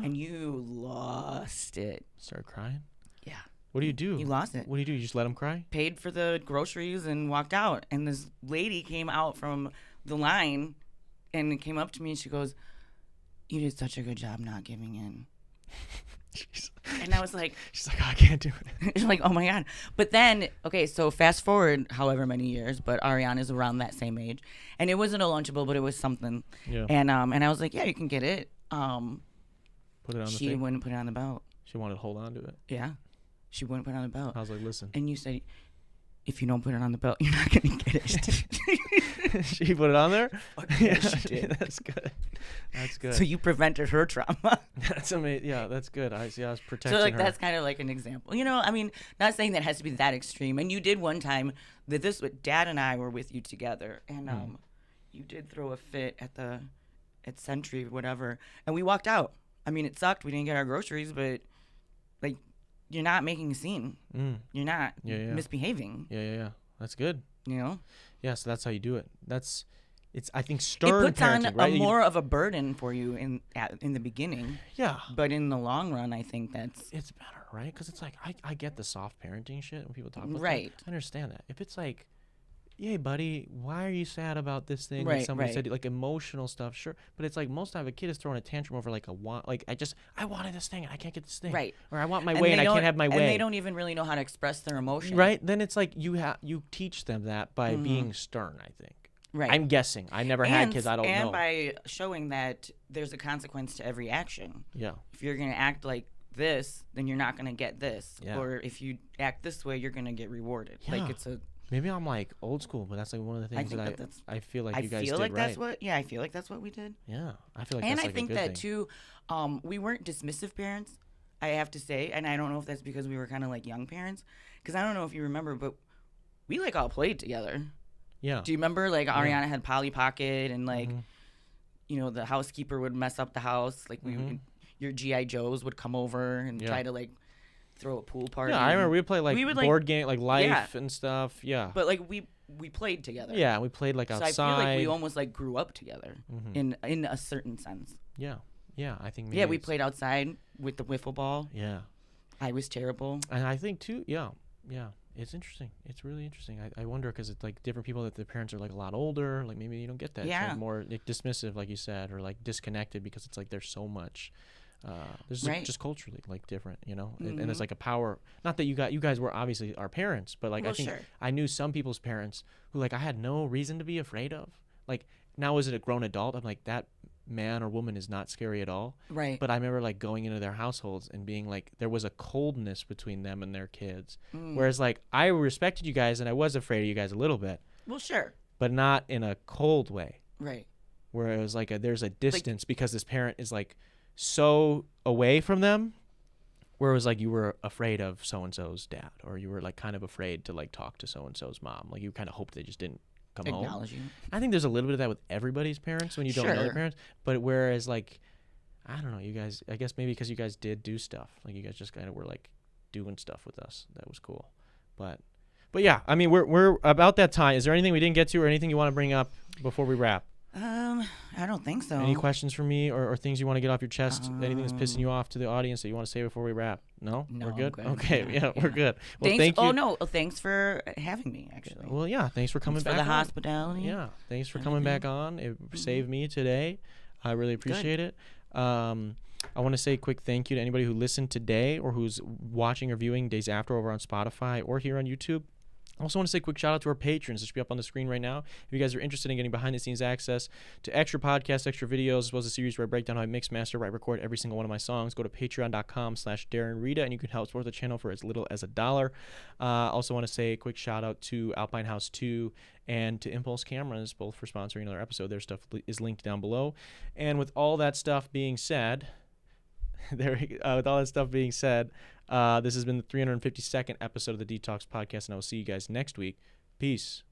And you lost it. Started crying? Yeah. What do you do? You lost it. What do you do? You just let him cry? Paid for the groceries and walked out. And this lady came out from the line and came up to me, and she goes, you did such a good job not giving in. And I was like, she's like, oh, I can't do it. She's like, oh my God. But then, okay, so fast forward however many years, but Ariana's around that same age, and it wasn't a Lunchable, but it was something. Yeah. And I was like, yeah, you can get it. Put it on the thing. She wouldn't put it on the belt. She wanted to hold on to it. Yeah. She wouldn't put it on the belt. I was like, listen. And you said, if you don't put it on the belt, you're not going to get it. She put it on there? Yeah, she did. That's good. That's good. So you prevented her trauma. That's amazing. Yeah, that's good. I was protecting her. So her. That's kind of like an example. You know, I mean, not saying that has to be that extreme. And you did one time that Dad and I were with you together, and you did throw a fit at Century, whatever, and we walked out. I mean, it sucked. We didn't get our groceries, but like, you're not making a scene. You're not misbehaving. Yeah. That's good. You know? Yeah, so that's how you do it. It's I think stern parenting, it puts on right? more of a burden for you in the beginning. Yeah. But in the long run, I think it's better, right? Because it's like I get the soft parenting shit when people talk about right. that. I understand that. If it's like, yeah, buddy, why are you sad about this thing right, that somebody right. said? Like emotional stuff, sure. But it's like most time a kid is throwing a tantrum over like I wanted this thing and I can't get this thing. Right. Or I want my way and I can't have my way. And they don't even really know how to express their emotion. Right. Then it's like you teach them that by being stern, I think. Right. I'm guessing. I never had kids. I don't know. And by showing that there's a consequence to every action. Yeah. If you're going to act like this, then you're not going to get this. Yeah. Or if you act this way, you're going to get rewarded. Yeah. Like it's a... Maybe I'm like old school, but that's like one of the things I feel like you guys did right. I feel like that's what we did. Yeah. I feel like and that's I like think a good that thing. too, we weren't dismissive parents, I have to say. And I don't know if that's because we were kind of like young parents. Because I don't know if you remember, but we like all played together. Yeah. Do you remember like Ariana had Polly Pocket and like, you know, the housekeeper would mess up the house. Like your G.I. Joes would come over and try to like throw a pool party. Yeah, I remember we would play like we would, board game, like Life yeah. and stuff. Yeah. But like we played together. Yeah, we played like So outside. I feel like we almost like grew up together in a certain sense. Yeah. Yeah, I think maybe Yeah, we played outside with the wiffle ball. Yeah. I was terrible. And I think too, yeah. It's interesting. It's really interesting. I wonder because it's like different people that their parents are like a lot older. Like maybe you don't get that. Yeah. It's like more like dismissive, like you said, or like disconnected because it's like there's so much. There's Right. just culturally like different, you know, Mm-hmm. and it's like a power. Not that you guys were obviously our parents, but like I Well, think sure. I knew some people's parents who like I had no reason to be afraid of. Like now as a grown adult, I'm like that man or woman is not scary at all. Right. But I remember like going into their households and being like there was a coldness between them and their kids. Whereas like I respected you guys and I was afraid of you guys a little bit, Well, sure. but not in a cold way. Right. Where it was like there's a distance because this parent is like so away from them. Where it was like you were afraid of so and so's dad, or you were like kind of afraid to like talk to so and so's mom. Like you kind of hoped they just didn't come home. Acknowledge you. I think there's a little bit of that with everybody's parents when you don't know their Sure. parents. But whereas like, I don't know, you guys, I guess maybe because you guys did do stuff. Like you guys just kind of were like doing stuff with us. That was cool. But yeah, I mean, we're about that time. Is there anything we didn't get to or anything you want to bring up before we wrap? I don't think so. Any questions for me or things you want to get off your chest? Anything that's pissing you off to the audience that you want to say before we wrap? No? No, We're I'm good? good. Okay, Yeah, we're good. Well, Thanks. thank you. Oh no! Thanks for having me. Actually. Well, yeah, thanks for coming Thanks back for the on. hospitality. Yeah, thanks for coming back on. It saved me today. I really appreciate it. I want to say a quick thank you to anybody who listened today or who's watching or viewing days after over on Spotify or here on YouTube. I also want to say a quick shout out to our patrons. This should be up on the screen right now. If you guys are interested in getting behind the scenes access to extra podcasts, extra videos, as well as a series where I break down how I mix, master, write, record every single one of my songs, go to patreon.com/DarrenRita and you can help support the channel for as little as $1. Also want to say a quick shout out to Alpine House 2 and to Impulse Cameras, both for sponsoring another episode. Their stuff is linked down below. And with all that stuff being said, this has been the 352nd episode of the Detox Podcast, and I will see you guys next week. Peace.